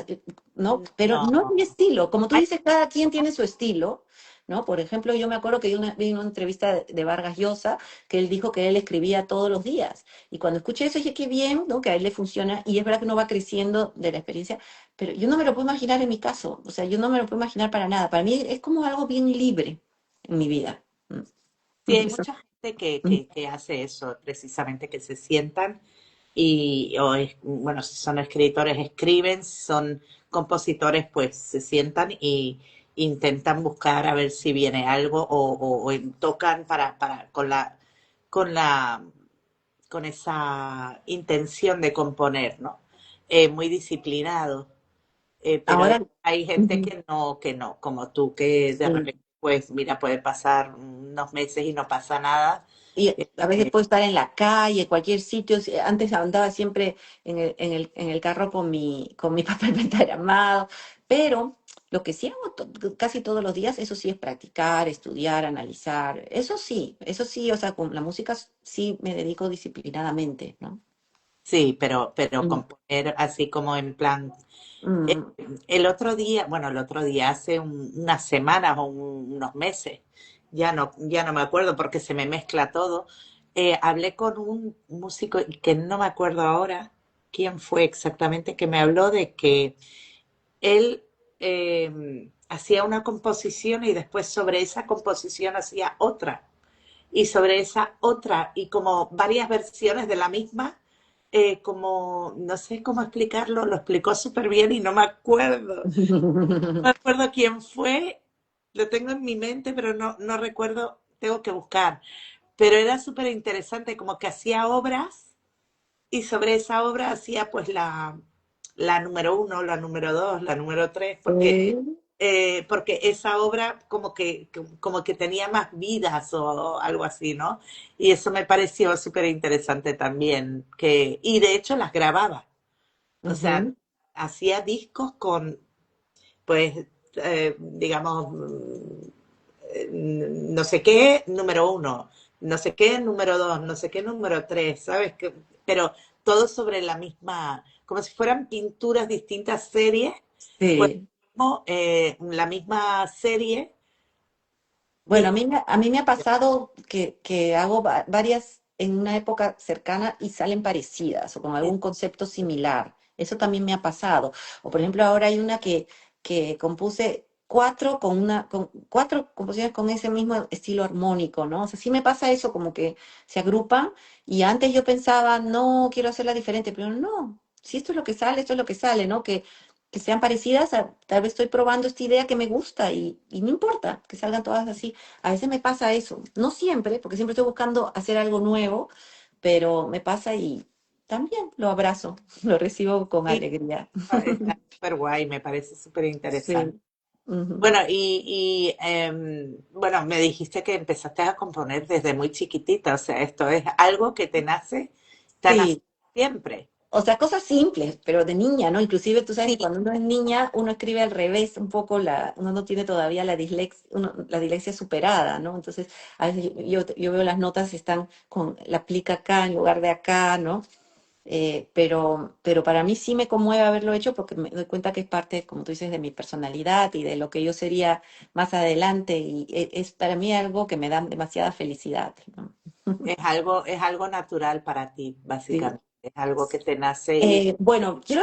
¿no? Pero no es No. mi estilo. Como tú Ay, dices, cada quien tiene su estilo, ¿no? Por ejemplo, yo me acuerdo que vi una entrevista de Vargas Llosa, que él dijo que él escribía todos los días. Y cuando escuché eso dije, qué bien, ¿no? Que a él le funciona, y es verdad que uno va creciendo de la experiencia, pero yo no me lo puedo imaginar en mi caso, o sea, yo no me lo puedo imaginar para nada. Para mí es como algo bien libre en mi vida. sí, hay Eso. mucha gente Mm. que hace eso, precisamente que se sientan bueno, si son escritores, escriben, si son compositores, pues se sientan y intentan buscar a ver si viene algo o tocan con la, con esa intención de componer, ¿no? Muy disciplinado. Pero Ahora, hay gente ujú, que no, como tú, que de sí. repente, pues mira, puede pasar unos meses y no pasa nada. Y a veces Eh, puedo estar en la calle, cualquier sitio. Antes andaba siempre en el carro con mi papel pentagramado, pero lo que sí hago casi todos los días, eso sí es practicar, estudiar, analizar. Eso sí, o sea, con la música sí me dedico disciplinadamente, ¿no? sí, pero Mm, componer así como en plan. eh, mm, el otro día, hace unas semanas o unos meses, ya no me acuerdo porque se me mezcla todo, hablé con un músico que no me acuerdo ahora quién fue exactamente, que me habló de que él hacía una composición y después sobre esa composición hacía otra y sobre esa otra y como varias versiones de la misma, como no sé cómo explicarlo, lo explicó súper bien y no me acuerdo. No me acuerdo quién fue, lo tengo en mi mente, pero no recuerdo, tengo que buscar. Pero era súper interesante, como que hacía obras y sobre esa obra hacía pues la número uno, la número dos, la número tres, porque esa obra como que tenía más vidas o algo así, ¿no? Y eso me pareció súper interesante también, y de hecho las grababa, o sea, Ujú. hacía discos con, pues, digamos, no sé qué número uno, no sé qué número dos, no sé qué número tres, ¿sabes? Pero todo sobre la misma, como si fueran pinturas, distintas series, pues Sí. la misma serie. Bueno, a mí me ha pasado que hago varias en una época cercana y salen parecidas o con algún concepto similar. Eso también me ha pasado. O por ejemplo, ahora hay una que compuse con cuatro composiciones con ese mismo estilo armónico, ¿no? O sea, sí me pasa eso, como que se agrupan y antes yo pensaba, no, quiero hacerla diferente, pero no, si esto es lo que sale, esto es lo que sale, ¿no? Que sean parecidas, tal vez estoy probando esta idea que me gusta y no importa que salgan todas así. A veces me pasa eso, no siempre, porque siempre estoy buscando hacer algo nuevo, pero me pasa y también lo abrazo, lo recibo con Sí, alegría. está súper guay, me parece súper interesante. Sí. Ujú. Bueno, bueno, me dijiste que empezaste a componer desde muy chiquitita, o sea, esto es algo que te nace, te nace Sí, siempre. o sea, cosas simples, pero de niña, ¿no? Inclusive tú sabes Sí, que cuando uno es niña, uno escribe al revés un poco, uno no tiene todavía la dislexia superada, ¿no? Entonces, a veces yo veo las notas están con la plica acá en lugar de acá, ¿no? Pero para mí sí me conmueve haberlo hecho porque me doy cuenta que es parte, como tú dices, de mi personalidad y de lo que yo sería más adelante y es para mí algo que me da demasiada felicidad, ¿no? es algo natural para ti, Sí. básicamente. Es algo que te nace y Bueno, quiero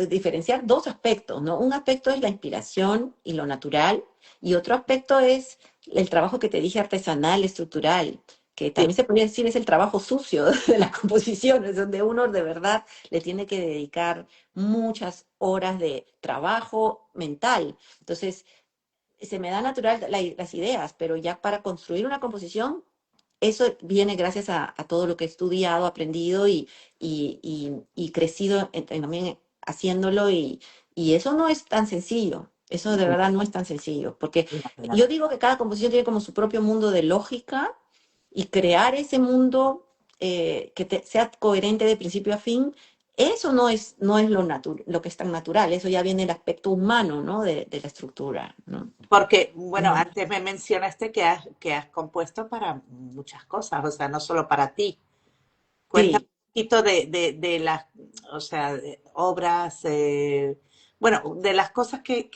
diferenciar dos aspectos, ¿no? Un aspecto es la inspiración y lo natural, y otro aspecto es el trabajo que te dije artesanal, estructural, que sí, también se podría decir es el trabajo sucio de las composiciones, donde uno de verdad le tiene que dedicar muchas horas de trabajo mental. Entonces, se me da natural las ideas, pero ya para construir una composición eso viene gracias a todo lo que he estudiado, aprendido y crecido también haciéndolo y eso no es tan sencillo. Eso de no, verdad no es tan sencillo, porque no, no. yo digo que cada composición tiene como su propio mundo de lógica y crear ese mundo sea coherente de principio a fin eso no es lo que es tan natural, eso ya viene el aspecto humano, ¿no? De la estructura, ¿no? Porque, bueno, Ujú. antes me mencionaste que has compuesto para muchas cosas, o sea, no solo para ti. Cuéntame Sí. un poquito de las, o sea, de obras, bueno, de las cosas que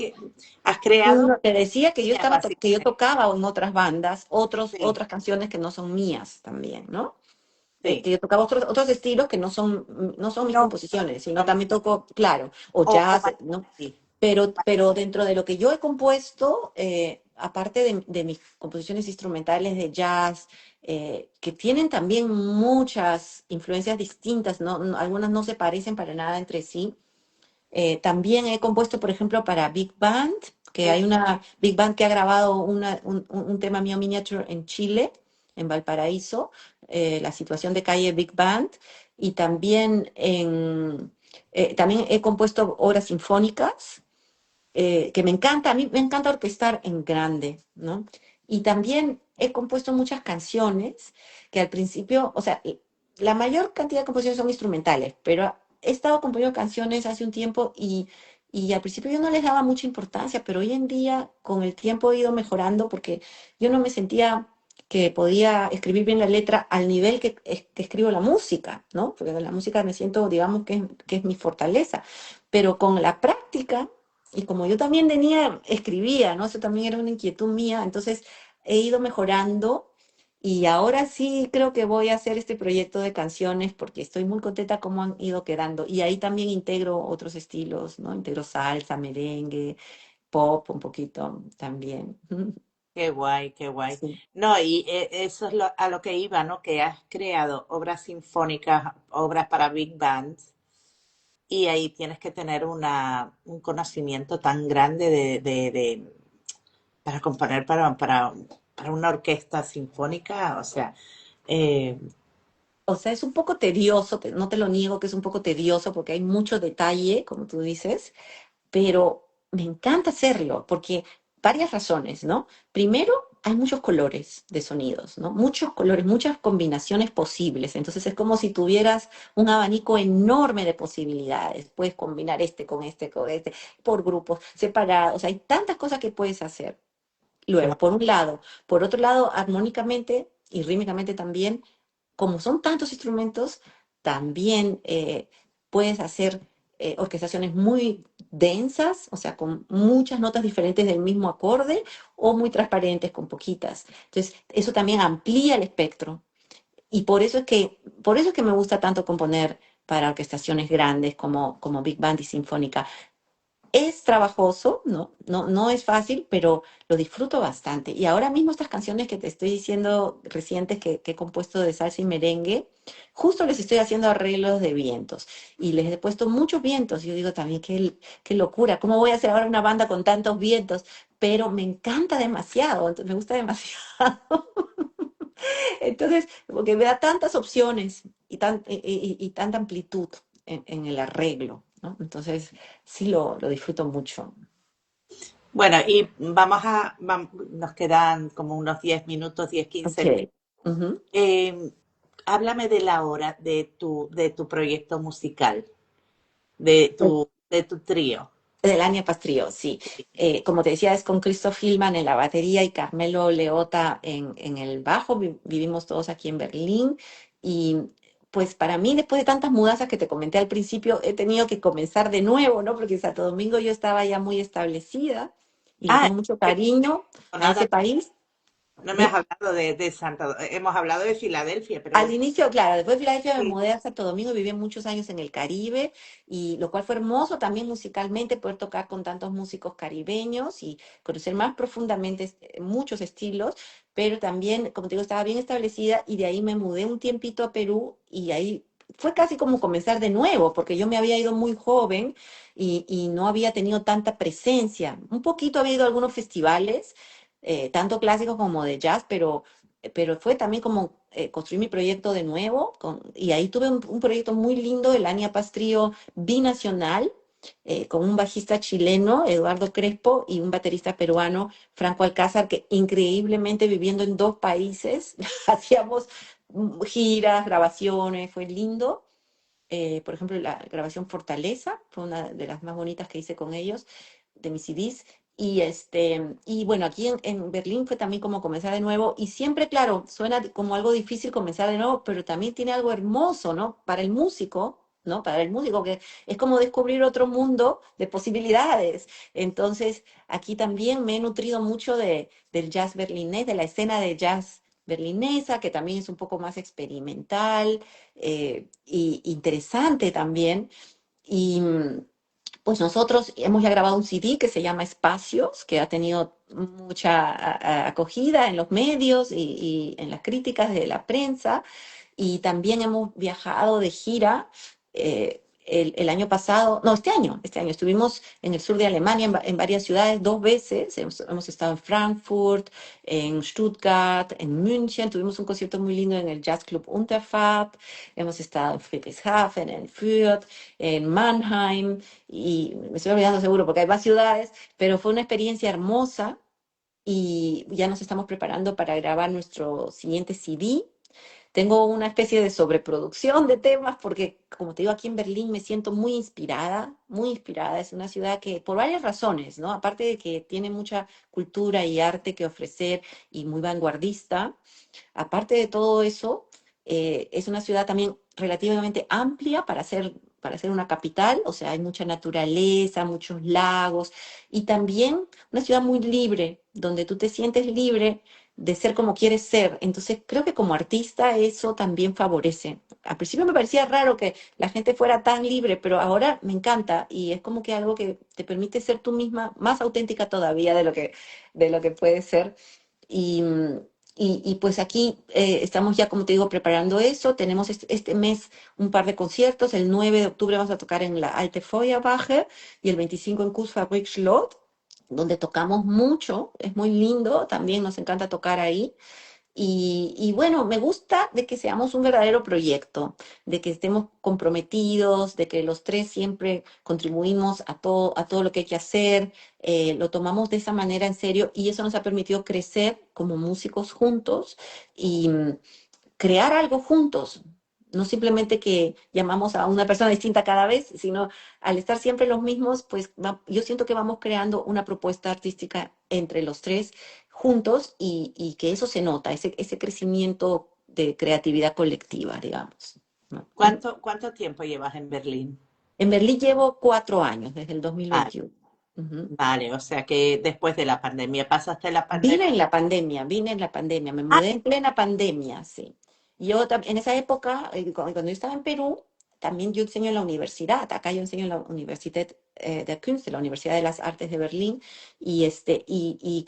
has creado. No, te decía que yo Ya, que yo básicamente. tocaba en otras bandas, Sí, otras canciones que no son mías también, ¿no? sí. Que yo tocaba otros estilos que no son mis No, composiciones, sino no me- también toco, claro, o o jazz, más, ¿no? sí. Pero dentro de lo que yo he compuesto, aparte de mis composiciones instrumentales de jazz, que tienen también muchas influencias distintas, ¿no? Algunas no se parecen para nada entre sí. También he compuesto, por ejemplo, para Big Band, que Sí, hay una Big Band que ha grabado un tema mío miniature en Chile, en Valparaíso, la situación de calle Big Band, y también he compuesto obras sinfónicas, que me encanta, a mí me encanta orquestar en grande, ¿no? Y también he compuesto muchas canciones que al principio, o sea, la mayor cantidad de composiciones son instrumentales, pero he estado componiendo canciones hace un tiempo y al principio yo no les daba mucha importancia, pero hoy en día con el tiempo he ido mejorando porque yo no me sentía que podía escribir bien la letra al nivel que escribo la música, ¿no? Porque la música me siento, digamos, que es mi fortaleza, pero con la práctica y como yo también escribía, ¿no? Eso también era una inquietud mía, entonces he ido mejorando y ahora sí creo que voy a hacer este proyecto de canciones porque estoy muy contenta cómo han ido quedando. Y ahí también integro otros estilos, ¿no? Integro salsa, merengue, pop un poquito también. qué guay, qué guay. Sí. No, y eso es a lo que iba, ¿no? Que has creado obras sinfónicas, obras para big bands, y ahí tienes que tener un conocimiento tan grande para componer para una orquesta sinfónica, o sea, eh, O sea, es un poco tedioso, no te lo niego que es un poco tedioso porque hay mucho detalle, como tú dices, pero me encanta hacerlo porque varias razones, ¿no? Primero, hay muchos colores de sonidos, ¿no? Muchos colores, muchas combinaciones posibles. Entonces es como si tuvieras un abanico enorme de posibilidades. Puedes combinar con este, por grupos separados. Hay tantas cosas que puedes hacer. qué Luego, por un lado. Por otro lado, armónicamente y rítmicamente también, como son tantos instrumentos, también puedes hacer orquestaciones muy densas, o sea, con muchas notas diferentes del mismo acorde, o muy transparentes con poquitas. Entonces, eso también amplía el espectro. Y por eso es que me gusta tanto componer para orquestaciones grandes como Big Band y Sinfónica. Es trabajoso, ¿no? No, no es fácil, pero lo disfruto bastante. Y ahora mismo estas canciones que te estoy diciendo recientes que he compuesto de salsa y merengue, justo les estoy haciendo arreglos de vientos. Y les he puesto muchos vientos. Yo digo también, qué locura, ¿cómo voy a hacer ahora una banda con tantos vientos? Pero me encanta demasiado, me gusta demasiado. Entonces, porque me da tantas opciones y tanta amplitud en el arreglo, ¿no? Entonces, sí lo disfruto mucho. bueno, y nos quedan como unos 10 minutos, 10 Ok. 15 minutos. Ujú. Eh, háblame de la hora de tu proyecto musical, de tu trío. Del Ania Pastrío, sí. Como te decía, es con Christoph Hillman en la batería y Carmelo Leota en el bajo. Vivimos todos aquí en Berlín. Y pues para mí, después de tantas mudanzas que te comenté al principio, he tenido que comenzar de nuevo, ¿no? Porque en Santo Domingo yo estaba ya muy establecida y le Ah, tengo mucho cariño a nada, ese país. no me has hablado de Santa, hemos hablado de Filadelfia, Al pero inicio, claro, después de Filadelfia me sí, mudé a Santo Domingo y viví muchos años en el Caribe, y lo cual fue hermoso también musicalmente poder tocar con tantos músicos caribeños y conocer más profundamente muchos estilos, pero también, como te digo, estaba bien establecida y de ahí me mudé un tiempito a Perú y ahí fue casi como comenzar de nuevo, porque yo me había ido muy joven y no había tenido tanta presencia. Un poquito había ido a algunos festivales, tanto clásicos como de jazz, pero fue también como construir mi proyecto de nuevo, y ahí tuve un proyecto muy lindo, el Ania Pastrío binacional, con un bajista chileno, Eduardo Crespo, y un baterista peruano, Franco Alcázar, que increíblemente viviendo en dos países, hacíamos giras, grabaciones, fue lindo. por ejemplo, la grabación Fortaleza, fue una de las más bonitas que hice con ellos, de mis CDs. Y bueno, aquí en Berlín fue también como comenzar de nuevo. Y siempre, claro, suena como algo difícil comenzar de nuevo, pero también tiene algo hermoso, ¿no? Para el músico, ¿no? Para el músico, que es como descubrir otro mundo de posibilidades. Entonces, aquí también me he nutrido mucho del jazz berlinés, de la escena de jazz berlinesa, que también es un poco más experimental y interesante también. Y pues nosotros hemos ya grabado un CD que se llama Espacios, que ha tenido mucha acogida en los medios y en las críticas de la prensa. Y también hemos viajado de gira. El año pasado, no, este año estuvimos en el sur de Alemania, en varias ciudades, 2 veces. Hemos estado en Frankfurt, en Stuttgart, en München. Tuvimos un concierto muy lindo en el Jazz Club Unterfahrt. Hemos estado en Friedrichshafen, en Fürth, en Mannheim, y me estoy olvidando seguro porque hay más ciudades, pero fue una experiencia hermosa y ya nos estamos preparando para grabar nuestro siguiente CD. Tengo una especie de sobreproducción de temas porque, como te digo, aquí en Berlín me siento muy inspirada, muy inspirada. Es una ciudad que, por varias razones, ¿no? Aparte de que tiene mucha cultura y arte que ofrecer y muy vanguardista, aparte de todo eso, es una ciudad también relativamente amplia para ser una capital, o sea, hay mucha naturaleza, muchos lagos, y también una ciudad muy libre, donde tú te sientes libre de ser como quieres ser. Entonces, creo que como artista eso también favorece. Al principio me parecía raro que la gente fuera tan libre, pero ahora me encanta y es como que algo que te permite ser tú misma, más auténtica todavía de lo que puedes ser. Y, pues aquí estamos ya, como te digo, preparando eso. Tenemos este mes un par de conciertos. El 9 de octubre vamos a tocar en la Alte Feuerwache y el 25 en Kunstfabrik Schloss, donde tocamos mucho. Es muy lindo, también nos encanta tocar ahí. Y bueno, me gusta de que seamos un verdadero proyecto, de que estemos comprometidos, de que los tres siempre contribuimos a todo lo que hay que hacer, lo tomamos de esa manera en serio y eso nos ha permitido crecer como músicos juntos y crear algo juntos. No simplemente que llamamos a una persona distinta cada vez, sino al estar siempre los mismos, pues yo siento que vamos creando una propuesta artística entre los tres juntos y que eso se nota, ese crecimiento de creatividad colectiva, digamos, ¿no? Ujú. ¿Cuánto tiempo llevas en Berlín? En Berlín llevo 4 años, desde el Vale, 2021. Ujú. vale, o sea que después de la pandemia, ¿pasaste la pandemia? Vine en la pandemia, me Ah, mudé en plena pandemia, sí. En esa época, cuando yo estaba en Perú, también yo enseño en la universidad, acá yo enseño en la Universität der Künste, la Universidad de las Artes de Berlín,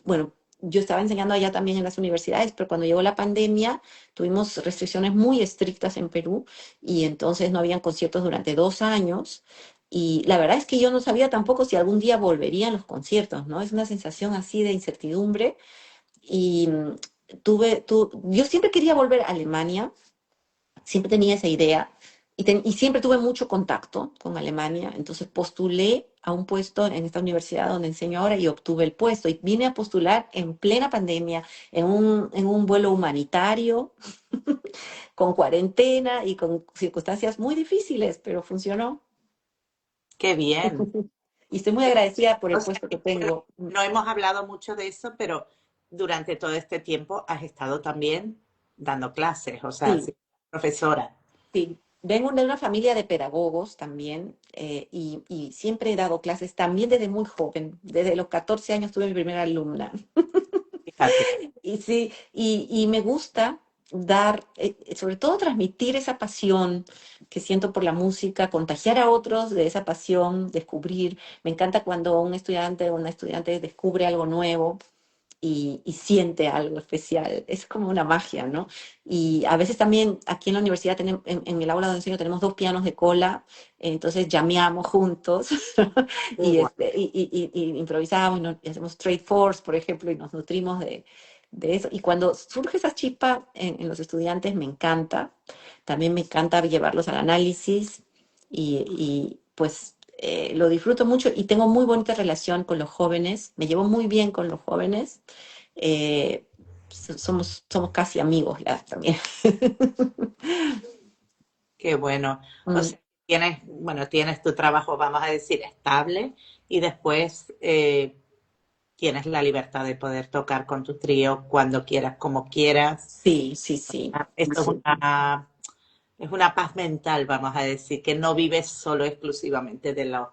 bueno, yo estaba enseñando allá también en las universidades, pero cuando llegó la pandemia tuvimos restricciones muy estrictas en Perú y entonces no habían conciertos durante 2 años. Y la verdad es que yo no sabía tampoco si algún día volverían los conciertos, ¿no? Es una sensación así de incertidumbre. Y yo siempre quería volver a Alemania, siempre tenía esa idea y siempre tuve mucho contacto con Alemania, entonces postulé a un puesto en esta universidad donde enseño ahora y obtuve el puesto y vine a postular en plena pandemia, en un vuelo humanitario, con cuarentena y con circunstancias muy difíciles, pero funcionó. qué bien. Y estoy muy agradecida por O el sea, puesto que pero tengo. no hemos hablado mucho de eso, pero durante todo este tiempo has estado también dando clases, o sea, has Sí, sido profesora. sí, vengo de una familia de pedagogos también y siempre he dado clases también desde muy joven. Desde los 14 años tuve mi primera alumna. Fíjate, Y sí, y me gusta dar, sobre todo transmitir esa pasión que siento por la música, contagiar a otros de esa pasión, descubrir. Me encanta cuando un estudiante o una estudiante descubre algo nuevo y siente algo especial. Es como una magia, ¿no? Y a veces también aquí en la universidad, en el aula donde enseño, tenemos 2 pianos de cola, entonces llameamos juntos qué guay. y improvisamos y hacemos trade force, por ejemplo, y nos nutrimos de eso. Y cuando surge esa chispa en los estudiantes, me encanta. También me encanta llevarlos al análisis pues lo disfruto mucho y tengo muy bonita relación con los jóvenes, me llevo muy bien con los jóvenes, somos casi amigos ya también. Qué bueno. O Mm, sea, tienes, bueno, tienes tu trabajo, vamos a decir, estable y después tienes la libertad de poder tocar con tu trío cuando quieras, como quieras. Sí, sí, sí. Esto Sí. es una paz mental, vamos a decir, que no vives solo exclusivamente de las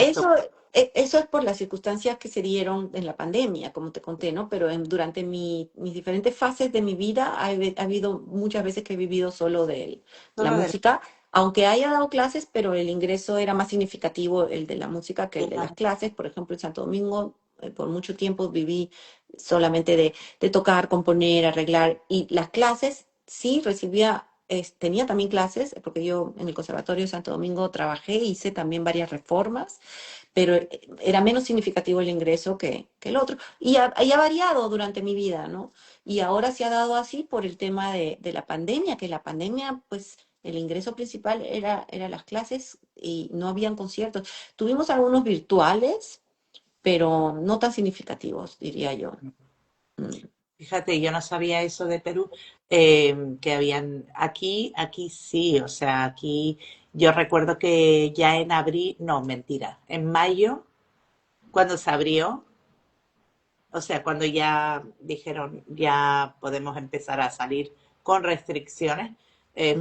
Eso, tocadas. eso es por las circunstancias que se dieron en la pandemia, como te conté, ¿no? Pero durante mis diferentes fases de mi vida ha habido muchas veces que he vivido solo de la Solo de música, aunque haya dado clases, pero el ingreso era más significativo el de la música que el de las clases. Por ejemplo, en Santo Domingo, por mucho tiempo viví solamente de tocar, componer, arreglar, y las clases sí recibía. Tenía también clases, porque yo en el Conservatorio de Santo Domingo trabajé, hice también varias reformas, pero era menos significativo el ingreso que el otro. Y ha variado durante mi vida, ¿no? Y ahora se ha dado así por el tema de la pandemia, que la pandemia, pues el ingreso principal era las clases y no habían conciertos. Tuvimos algunos virtuales, pero no tan significativos, diría yo. Mm. Fíjate, yo no sabía eso de Perú, que habían aquí sí, o sea, aquí yo recuerdo que ya en abril, no, mentira, en mayo, cuando se abrió, o sea, cuando ya dijeron ya podemos empezar a salir con restricciones,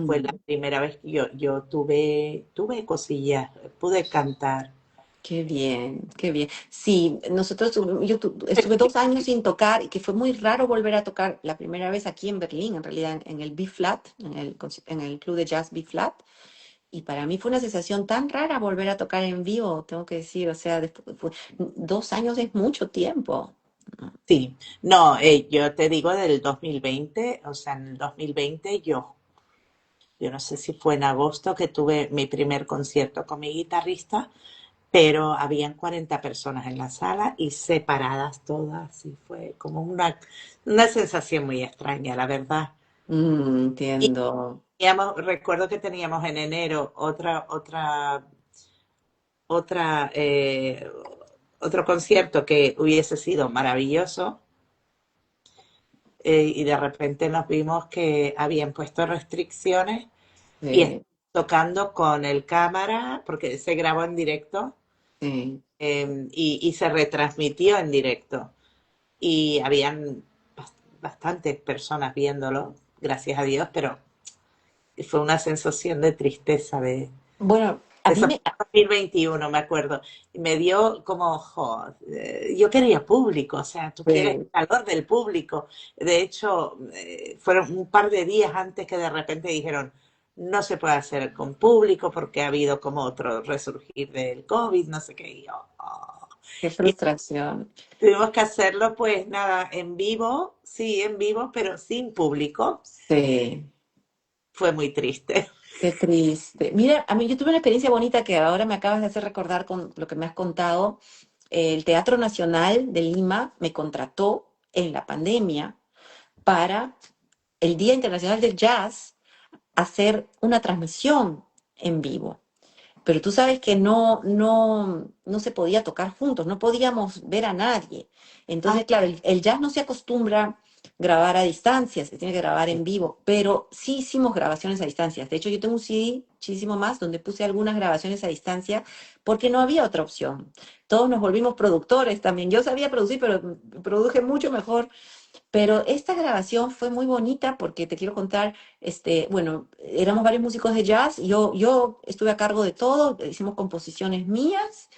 fue la Mm. primera vez que yo tuve cosillas, pude cantar. Qué bien, qué bien. Sí, estuve 2 años sin tocar y que fue muy raro volver a tocar la primera vez aquí en Berlín, en realidad en el B-Flat, en el club de jazz B-Flat. Y para mí fue una sensación tan rara volver a tocar en vivo, tengo que decir, o sea, 2 años es mucho tiempo. Sí, no, yo te digo del 2020, o sea, en el 2020 yo no sé si fue en agosto que tuve mi primer concierto con mi guitarrista, pero habían 40 personas en la sala y separadas todas y fue como una sensación muy extraña, la verdad. Y Entiendo. recuerdo que teníamos en enero otra, otro concierto que hubiese sido maravilloso, y de repente nos vimos que habían puesto restricciones y Sí, tocando con el cámara, porque se grabó en directo, sí. y se retransmitió en directo. Y habían bastantes personas viéndolo, gracias a Dios, pero fue una sensación de tristeza Bueno, a mí eso fue me... en 2021, me acuerdo. Y me dio como, yo quería público, o sea, tú quieres el calor del público. De hecho, fueron un par de días antes que de repente dijeron, no se puede hacer con público porque ha habido como otro resurgir del COVID, no sé qué. Y yo, "Oh". Qué Y frustración. tuvimos que hacerlo, pues nada, en vivo, sí, en vivo, pero sin público. Sí. Fue muy triste. Qué triste. Mira, a mí yo tuve una experiencia bonita que ahora me acabas de hacer recordar con lo que me has contado. El Teatro Nacional de Lima me contrató en la pandemia para el Día Internacional del Jazz hacer una transmisión en vivo. Pero tú sabes que no se podía tocar juntos, no podíamos ver a nadie. Ah, Entonces, claro, el jazz no se acostumbra grabar a distancia, se tiene que grabar en vivo, pero sí hicimos grabaciones a distancia. De hecho, yo tengo un CD, muchísimo más, donde puse algunas grabaciones a distancia porque no había otra opción. Todos nos volvimos productores también. Yo sabía producir, pero produje mucho mejor, pero esta grabación fue muy bonita porque te quiero contar, bueno, éramos varios músicos de jazz, yo estuve a cargo de todo, hicimos composiciones mías,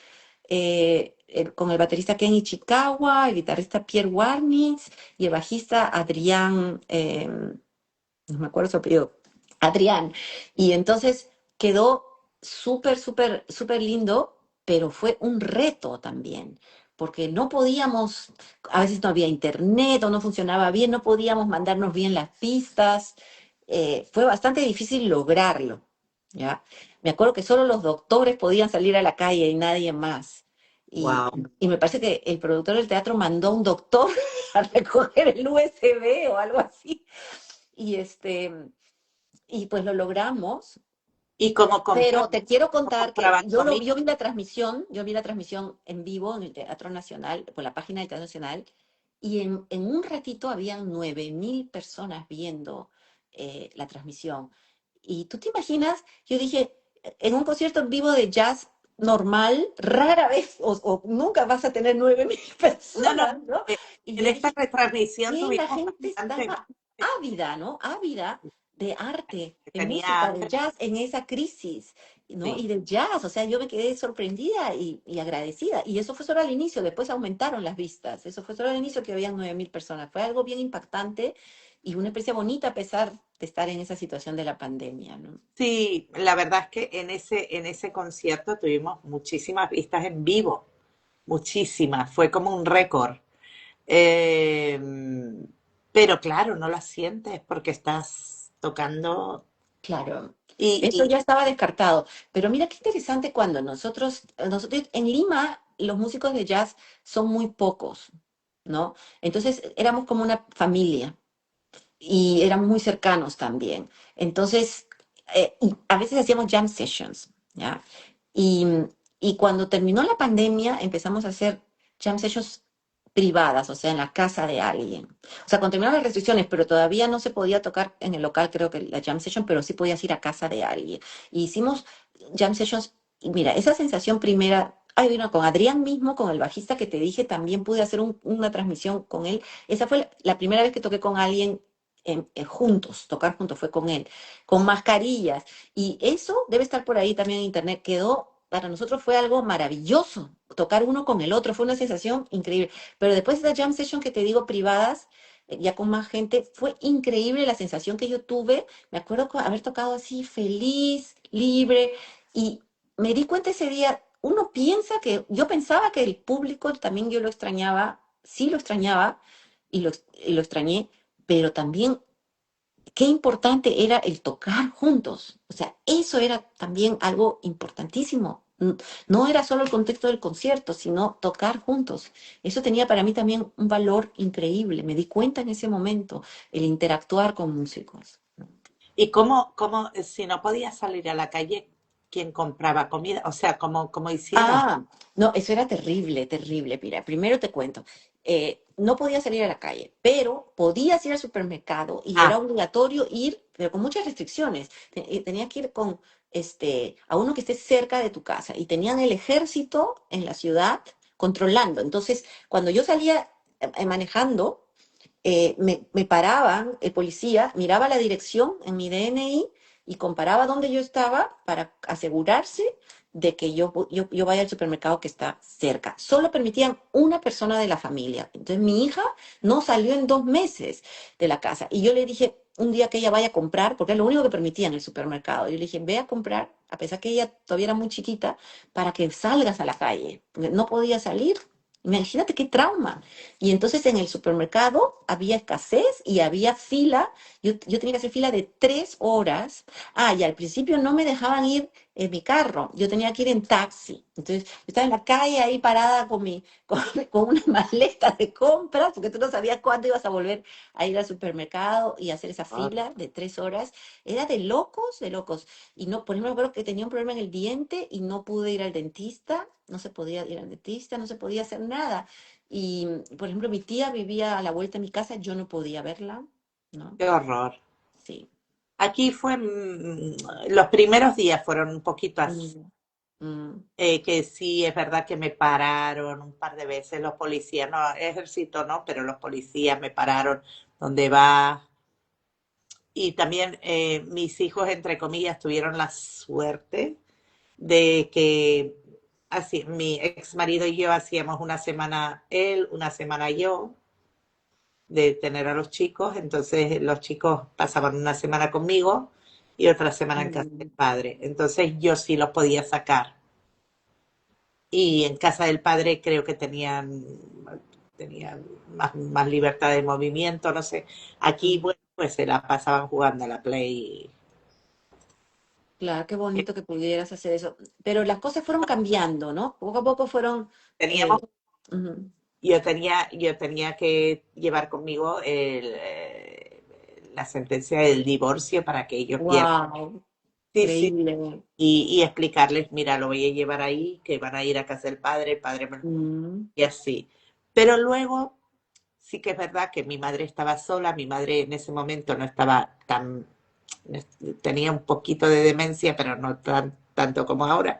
con el baterista Ken Ichikawa, el guitarrista Pierre Warnitz y el bajista Adrián, no me acuerdo su apellido, Adrián. Y entonces quedó súper, súper, súper lindo, pero fue un reto también, porque no podíamos, a veces no había internet o no funcionaba bien, no podíamos mandarnos bien las pistas. Fue bastante difícil lograrlo, ¿ya? Me acuerdo que solo los doctores podían salir a la calle y nadie más. Y, wow. y me parece que el productor del teatro mandó a un doctor a recoger el USB o algo así. Y y pues lo logramos, Y como pero te quiero contar que compraban comida. yo vi la transmisión en vivo en el Teatro Nacional, por la página del Teatro Nacional, y en un ratito habían 9.000 personas viendo la transmisión. Y tú te imaginas, yo dije, en un concierto en vivo de jazz normal, rara vez o nunca vas a tener 9.000 No, no, personas, ¿no? eh, Y en yo esta dije, retransmisión que la tuvimos gente bastante, estaba ávida, ¿no? Ávida de arte, de tenía música, de hambre, jazz en esa crisis, ¿no? sí. Y del jazz, o sea, yo me quedé sorprendida y agradecida. Y eso fue solo al inicio, después aumentaron las vistas. Eso fue solo al inicio que habían 9.000 personas. Fue algo bien impactante y una experiencia bonita a pesar de estar en esa situación de la pandemia, ¿no? Sí, la verdad es que en ese concierto tuvimos muchísimas vistas en vivo, muchísimas, fue como un récord. Eh, pero claro, no las sientes porque estás tocando Claro, eso y ya estaba descartado. Pero mira qué interesante cuando nosotros en Lima, los músicos de jazz son muy pocos, ¿no? Entonces éramos como una familia y eran muy cercanos también. Entonces, y a veces hacíamos jam sessions, ¿ya? Y, y cuando terminó la pandemia, empezamos a hacer jam sessions privadas, o sea, en la casa de alguien. O sea, cuando terminaron las restricciones, pero todavía no se podía tocar en el local, creo que la jam session, pero sí podías ir a casa de alguien. Y hicimos jam sessions, y mira, esa sensación primera, ay, vino con Adrián mismo, con el bajista que te dije, también pude hacer una transmisión con él. Esa fue la primera vez que toqué con alguien juntos, tocar juntos, fue con él, con mascarillas. Y eso debe estar por ahí también en internet. Quedó, para nosotros fue algo maravilloso. Tocar uno con el otro fue una sensación increíble. Pero después de esa jam session que te digo, privadas, ya con más gente, fue increíble la sensación que yo tuve. Me acuerdo haber tocado así feliz, libre. Y me di cuenta ese día, uno piensa que, yo pensaba que el público también yo lo extrañaba, sí lo extrañaba y lo extrañé, pero también qué importante era el tocar juntos. O sea, eso era también algo importantísimo. No era solo el contexto del concierto, sino tocar juntos. Eso tenía para mí también un valor increíble. Me di cuenta en ese momento, el interactuar con músicos. y cómo si no podías salir a la calle, ¿quién compraba comida? O sea, ¿cómo hicieron? Ah, no, eso era terrible, terrible. Mira, primero te cuento, no podía salir a la calle, pero podías ir al supermercado y era Ah, obligatorio ir, pero con muchas restricciones. Tenías que ir a uno que esté cerca de tu casa y tenían el ejército en la ciudad controlando. Entonces, cuando yo salía manejando, me paraban, el policía miraba la dirección en mi DNI y comparaba dónde yo estaba para asegurarse de que yo vaya al supermercado que está cerca. Solo permitían una persona de la familia. Entonces mi hija no salió en 2 meses de la casa. Y yo le dije un día que ella vaya a comprar, porque es lo único que permitían en el supermercado. Yo le dije, ve a comprar, a pesar que ella todavía era muy chiquita, para que salgas a la calle. Porque no podía salir. Imagínate qué trauma. Y entonces en el supermercado había escasez y había fila. Yo tenía que hacer fila de 3 horas. Ah, y al principio no me dejaban ir en mi carro. Yo tenía que ir en taxi. Entonces yo estaba en la calle ahí parada con una maleta de compras, porque tú no sabías cuándo ibas a volver a ir al supermercado y hacer esa ah, fila de 3 horas. Era de locos, de locos. Y no, por ejemplo, me acuerdo que tenía un problema en el diente y no pude ir al dentista. No se podía ir al dentista, no se podía hacer nada. Y, por ejemplo, mi tía vivía a la vuelta de mi casa, yo no podía verla, ¿no? qué horror. Sí. Aquí los primeros días fueron un poquito así, Mm, mm, que sí, es verdad que me pararon un par de veces los policías, no, ejército no, pero los policías me pararon donde va. Y también mis hijos, entre comillas, tuvieron la suerte de que así, mi ex marido y yo hacíamos una semana él, una semana yo, de tener a los chicos. Entonces los chicos pasaban una semana conmigo y otra semana en casa del mm. padre. Entonces yo sí los podía sacar. Y en casa del padre creo que tenían más libertad de movimiento, no sé. Aquí, Mm. bueno, pues se la pasaban jugando a la Play. Claro, qué bonito que pudieras hacer eso. Pero las cosas fueron cambiando, ¿no? Poco a poco fueron... Teníamos, eh, ujú. yo tenía que llevar conmigo la sentencia del divorcio para que ellos vieran. Wow, Sí, sí. increíble. Y explicarles, mira, lo voy a llevar ahí, que van a ir a casa del padre, Mm, y así. Pero luego sí que es verdad que mi madre estaba sola, mi madre en ese momento no estaba tenía un poquito de demencia, pero no tan tanto como ahora.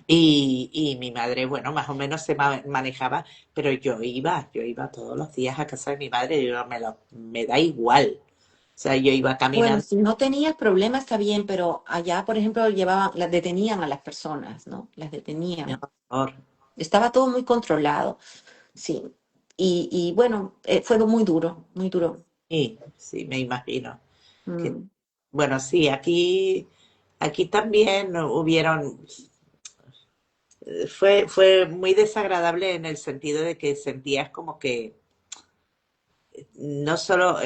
Y mi madre, bueno, más o menos se manejaba, pero yo iba todos los días a casa de mi madre, y yo me da igual. O sea, yo iba Bueno, caminando. si no tenías problema está bien, pero allá, por ejemplo, llevaban, las detenían a las personas, ¿no? Las Mi detenían. horror. Estaba todo muy controlado, sí. Y bueno, fue muy duro, muy duro. Sí, sí, me imagino. Que, Mm, bueno, sí, aquí también hubieron, fue muy desagradable en el sentido de que sentías como que no solo,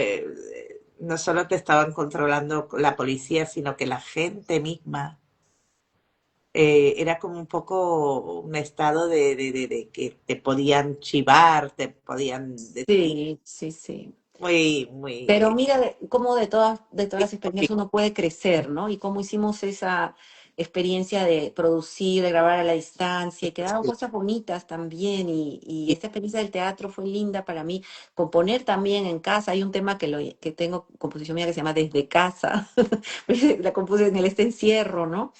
no solo te estaban controlando la policía, sino que la gente misma era como un poco un estado de que te podían chivar, te podían decir sí, sí, sí. muy, Pero muy, mira cómo de todas las experiencias uno puede crecer, ¿no? Y cómo hicimos esa experiencia de producir, de grabar a la distancia, y quedaron cosas bonitas también. Y esta experiencia del teatro fue linda para mí. Componer también en casa. Hay un tema que tengo, composición mía, que se llama Desde Casa. La compuse en este encierro, ¿no?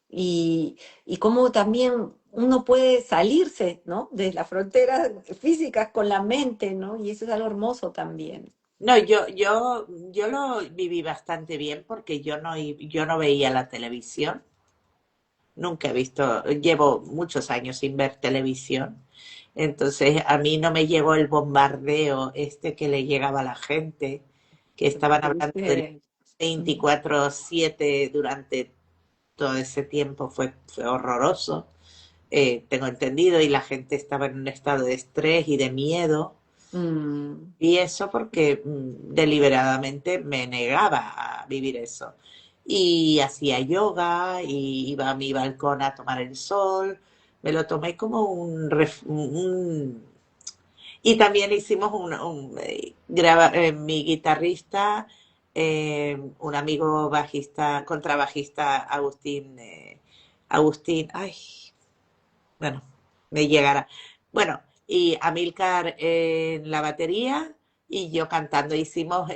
Y cómo también uno puede salirse, ¿no? De las fronteras físicas con la mente, ¿no? Y eso es algo hermoso también. No, yo lo viví bastante bien porque yo no veía la televisión, nunca he visto, llevo muchos años sin ver televisión, entonces a mí no me llegó el bombardeo este que le llegaba a la gente, que estaban hablando del Tuviste, mm, 24/7 durante todo ese tiempo, fue horroroso, tengo entendido, y la gente estaba en un estado de estrés y de miedo. mm, Y eso porque deliberadamente me negaba a vivir eso. Y hacía yoga, y iba a mi balcón a tomar el sol. Me lo tomé como y también hicimos mi guitarrista, un amigo bajista, contrabajista, Agustín, ay, bueno, me llegará. Bueno, y Amílcar en la batería y yo cantando. Hicimos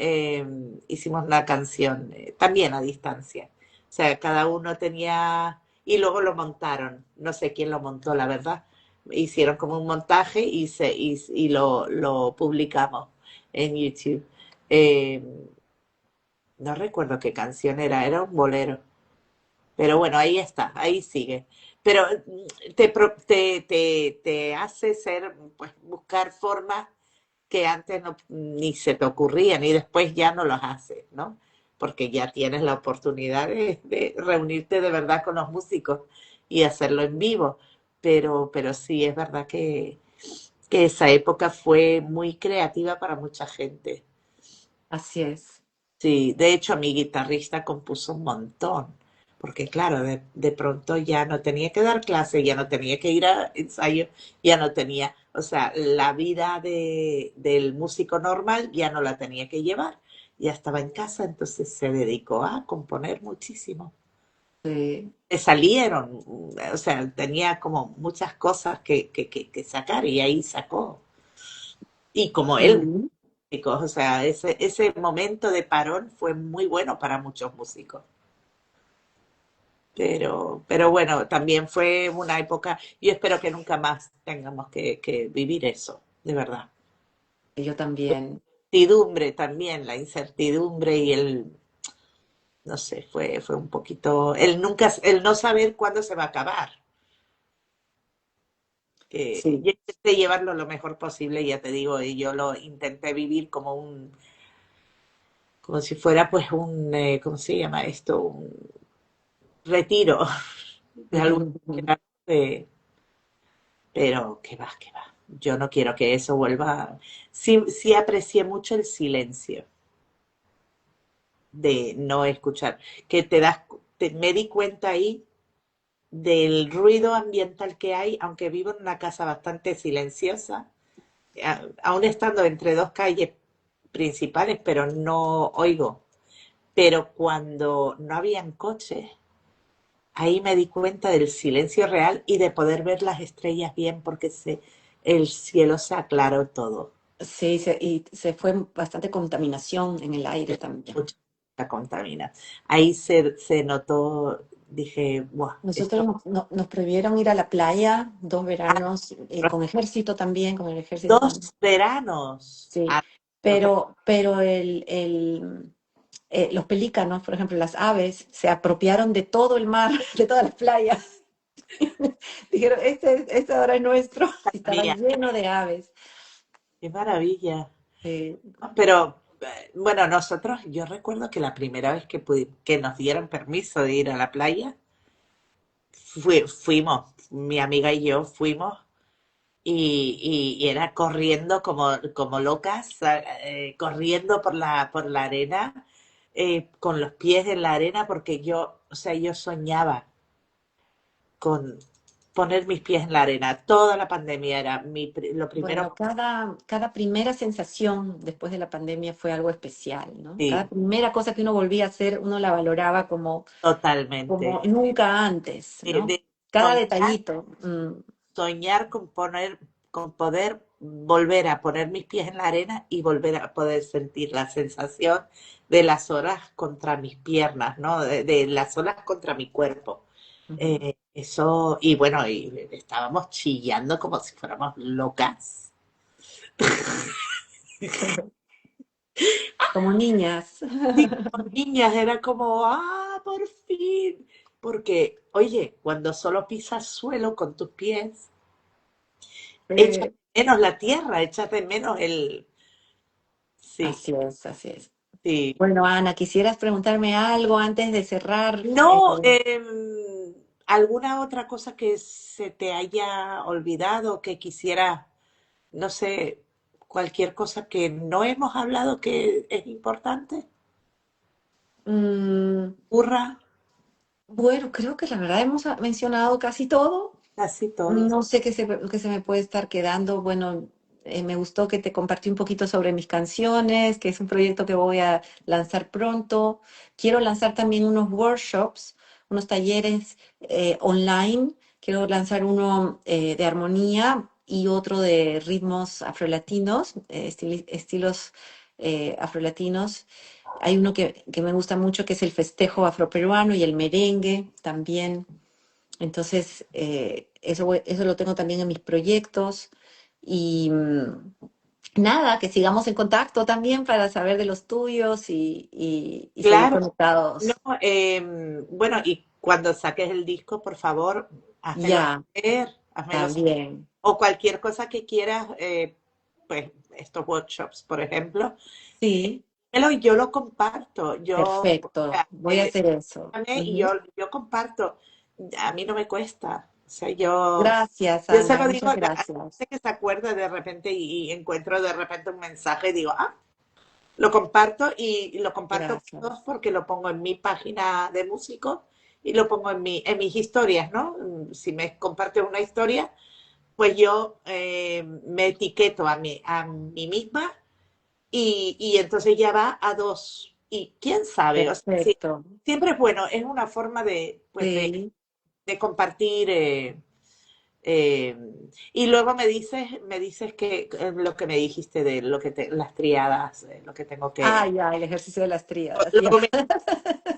una canción, también a distancia. O sea, cada uno tenía... Y luego lo montaron. No sé quién lo montó, la verdad. Hicieron como un montaje y lo publicamos en YouTube. Eh, no recuerdo qué canción era un bolero. Pero bueno, ahí está, ahí sigue. Pero te hace ser, pues, buscar formas que antes ni se te ocurrían y después ya no los haces, ¿no? Porque ya tienes la oportunidad de reunirte de verdad con los músicos y hacerlo en vivo. Pero sí, es verdad que esa época fue muy creativa para mucha gente. así es. Sí, de hecho mi guitarrista compuso un montón, porque claro, de pronto ya no tenía que dar clase, ya no tenía que ir a ensayo, ya no tenía, o sea, la vida del músico normal ya no la tenía que llevar, ya estaba en casa, entonces se dedicó a componer muchísimo. Sí. Le salieron, o sea, tenía como muchas cosas que sacar y ahí sacó. Y como él, Mm. músicos, o sea, ese momento de parón fue muy bueno para muchos músicos. Pero bueno, también fue una época, yo espero que nunca más tengamos que vivir eso, de verdad. Yo también. Incertidumbre también, la incertidumbre y no sé, fue un poquito, el no saber cuándo se va a acabar. Sí. Yo intenté llevarlo lo mejor posible, ya te digo, y yo lo intenté vivir como si fuera pues ¿cómo se llama esto? Un retiro de alguna manera, pero que va. Yo no quiero que eso vuelva. Sí, sí aprecié mucho el silencio de no escuchar, que me di cuenta ahí del ruido ambiental que hay, aunque vivo en una casa bastante silenciosa, aún estando entre dos calles principales, pero no oigo. Pero cuando no habían coches, ahí me di cuenta del silencio real y de poder ver las estrellas bien porque el cielo se aclaró todo. Sí, y se fue bastante contaminación en el aire también. Mucha contamina. Ahí se notó, dije, wow, Nosotros esto, nos prohibieron ir a la playa 2 veranos, con ejército también, con el ejército también. 2 veranos. Sí, Ah, nosotros pero los pelícanos, por ejemplo, las aves, se apropiaron de todo el mar, de todas las playas. Dijeron, este ahora es nuestro. Y estaba sabía, lleno de aves. qué maravilla. Eh, Pero bueno, yo recuerdo que la primera vez que nos dieron permiso de ir a la playa, fuimos, mi amiga y yo fuimos y era corriendo como locas, corriendo por la arena, con los pies en la arena, porque o sea, yo soñaba con poner mis pies en la arena. Toda la pandemia era lo primero, bueno, cada primera sensación después de la pandemia fue algo especial, ¿no? Cada sí, primera cosa que uno volvía a hacer, uno la valoraba como totalmente. nunca antes, ¿no? De Cada soñar detallito. soñar con poder volver a poner mis pies en la arena y volver a poder sentir la sensación de las olas contra mis piernas, ¿no? De las olas contra mi cuerpo. Ujú. Eso, y bueno, y estábamos chillando como si fuéramos locas. Como niñas. Sí, como niñas, era como, por fin. Porque, oye, cuando solo pisas suelo con tus pies, echas Eh, de menos la tierra, echas de menos Sí, Así es, así es. sí. Bueno, Ana, ¿quisieras preguntarme algo antes de cerrar? No, ¿alguna otra cosa que se te haya olvidado, que quisiera, no sé, cualquier cosa que no hemos hablado que es importante? Mm, Hurra, bueno, creo que la verdad hemos mencionado casi todo. casi todo. No sé qué se me puede estar quedando. Bueno, me gustó que te compartí un poquito sobre mis canciones, que es un proyecto que voy a lanzar pronto. Quiero lanzar también unos workshops, unos talleres online. Quiero lanzar uno de armonía y otro de ritmos afrolatinos, estilos afrolatinos. Hay uno que me gusta mucho, que es el festejo afroperuano y el merengue también. Entonces, eso lo tengo también en mis proyectos. Y nada, que sigamos en contacto también para saber de los tuyos y seguir Claro, no, conectados. bueno, y cuando saques el disco, por favor, házmelo Ya, saber, házmelo saber. también. O cualquier cosa que quieras, pues estos workshops, por ejemplo, Sí, y yo lo comparto. O perfecto. sea, Voy a hacer eso. y Ujú. yo comparto. A mí no me cuesta. O sea, yo, Gracias, yo se Ana. lo digo Muchas a la gracias. gente que se acuerda de repente y encuentro de repente un mensaje y digo, lo comparto y lo comparto con todos Gracias. porque lo pongo en mi página de músicos y lo pongo en mis historias, ¿no? Si me compartes una historia, pues yo me etiqueto a mí misma y entonces ya va a dos. Y quién sabe, o sea, sí, Perfecto. siempre es bueno, es una forma de, pues Sí. de compartir. Eh, y luego me dices que lo que me dijiste de las triadas, lo que tengo Ah, que. ya, el ejercicio de las tríadas, ya. Luego me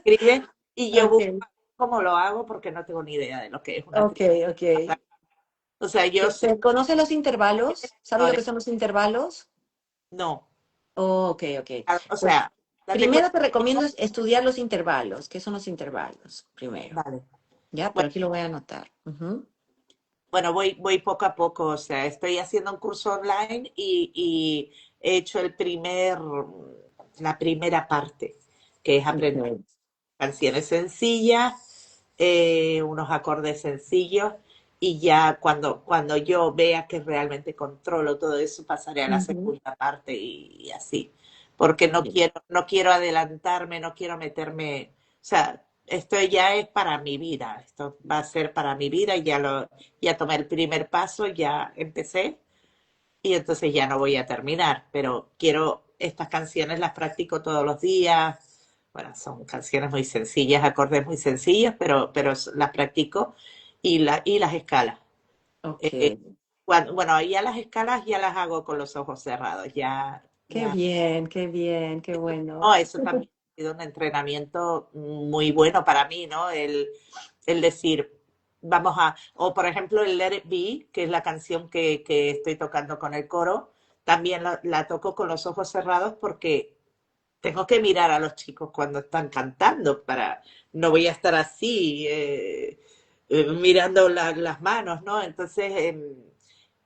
escribes y yo busco Ok, cómo lo hago porque no tengo ni idea de lo que es una ok, triada. ok. O sea, yo sé ¿Se conocen los intervalos? ¿Sabe lo menores, que son los intervalos? no. Oh, ok, ok. O Pues sea, date cuenta. primero te recomiendo estudiar los intervalos. ¿Qué son los intervalos? Primero. Vale. ¿Ya? Pero Bueno, aquí lo voy a anotar. Ujú. Bueno, voy poco a poco, o sea, estoy haciendo un curso online y he hecho la primera parte, que es aprender Ok. canciones sencillas, unos acordes sencillos, y ya cuando yo vea que realmente controlo todo eso, pasaré a la Ujú. segunda parte y así, porque no Bien. quiero, no quiero adelantarme, no quiero meterme, o sea, esto ya es para mi vida, esto va a ser para mi vida, y ya tomé el primer paso, ya empecé, y entonces ya no voy a terminar, pero quiero, estas canciones las practico todos los días. Bueno, son canciones muy sencillas, acordes muy sencillos, pero las practico y las escalas. Ok. Eh, bueno, ya las escalas ya las hago con los ojos cerrados, ya, Qué ya. bien, qué bien, qué bueno. No, eso también. sido un entrenamiento muy bueno para mí, ¿no? El decir, vamos a, o por ejemplo el Let It Be, que es la canción que estoy tocando con el coro, también la toco con los ojos cerrados porque tengo que mirar a los chicos cuando están cantando para, no voy a estar así, mirando las manos, ¿no? Entonces,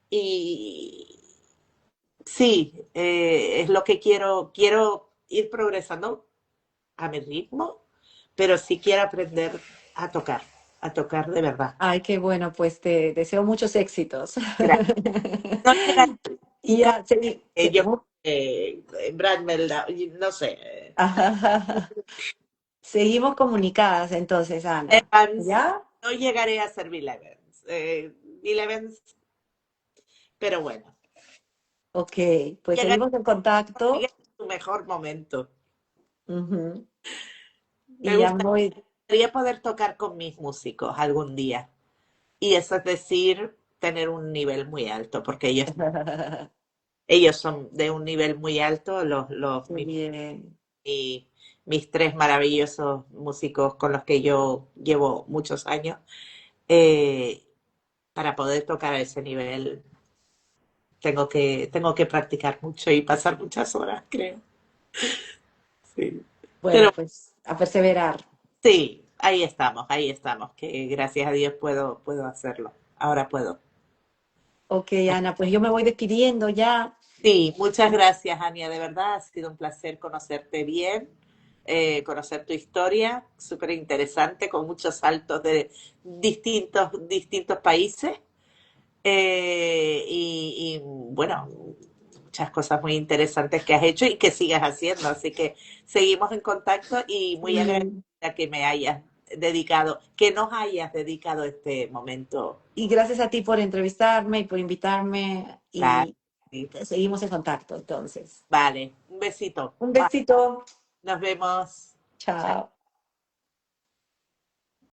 y sí, es lo que quiero ir progresando a mi ritmo, pero sí quiero aprender a tocar de verdad. Ay, qué bueno, pues te deseo muchos éxitos. Gracias. No llegaré Y nunca, ya yo, seguimos, Brad Meldau, no sé, seguimos comunicadas entonces, Ana. Evans, ¿Ya? no llegaré a ser Bill Evans. Bill Evans, pero bueno, Ok, pues llegaré seguimos en contacto. a su mejor momento. Ujú. Me Y ya gustaría muy... poder tocar con mis músicos algún día. Y eso es decir, tener un nivel muy alto, porque ellos son de un nivel muy alto, Qué bien. mis tres maravillosos músicos con los que yo llevo muchos años. Eh, para poder tocar a ese nivel tengo que practicar mucho y pasar muchas horas, creo. Sí. Pero Bueno, pues a perseverar. sí, ahí estamos, que gracias a Dios puedo hacerlo. Ahora puedo. Ok, Ana, pues yo me voy despidiendo ya. Sí, muchas gracias, Ania. De verdad, ha sido un placer conocerte bien, conocer tu historia, súper interesante, con muchos saltos de distintos países. Y bueno, muchas cosas muy interesantes que has hecho y que sigas haciendo. Así que seguimos en contacto y muy Y, agradecida que me hayas dedicado, que nos hayas dedicado este momento. y gracias a ti por entrevistarme y por invitarme. Claro, Y sí. seguimos en contacto, entonces. Vale, un besito. Un Bye. besito. Nos vemos. Chao. Chao.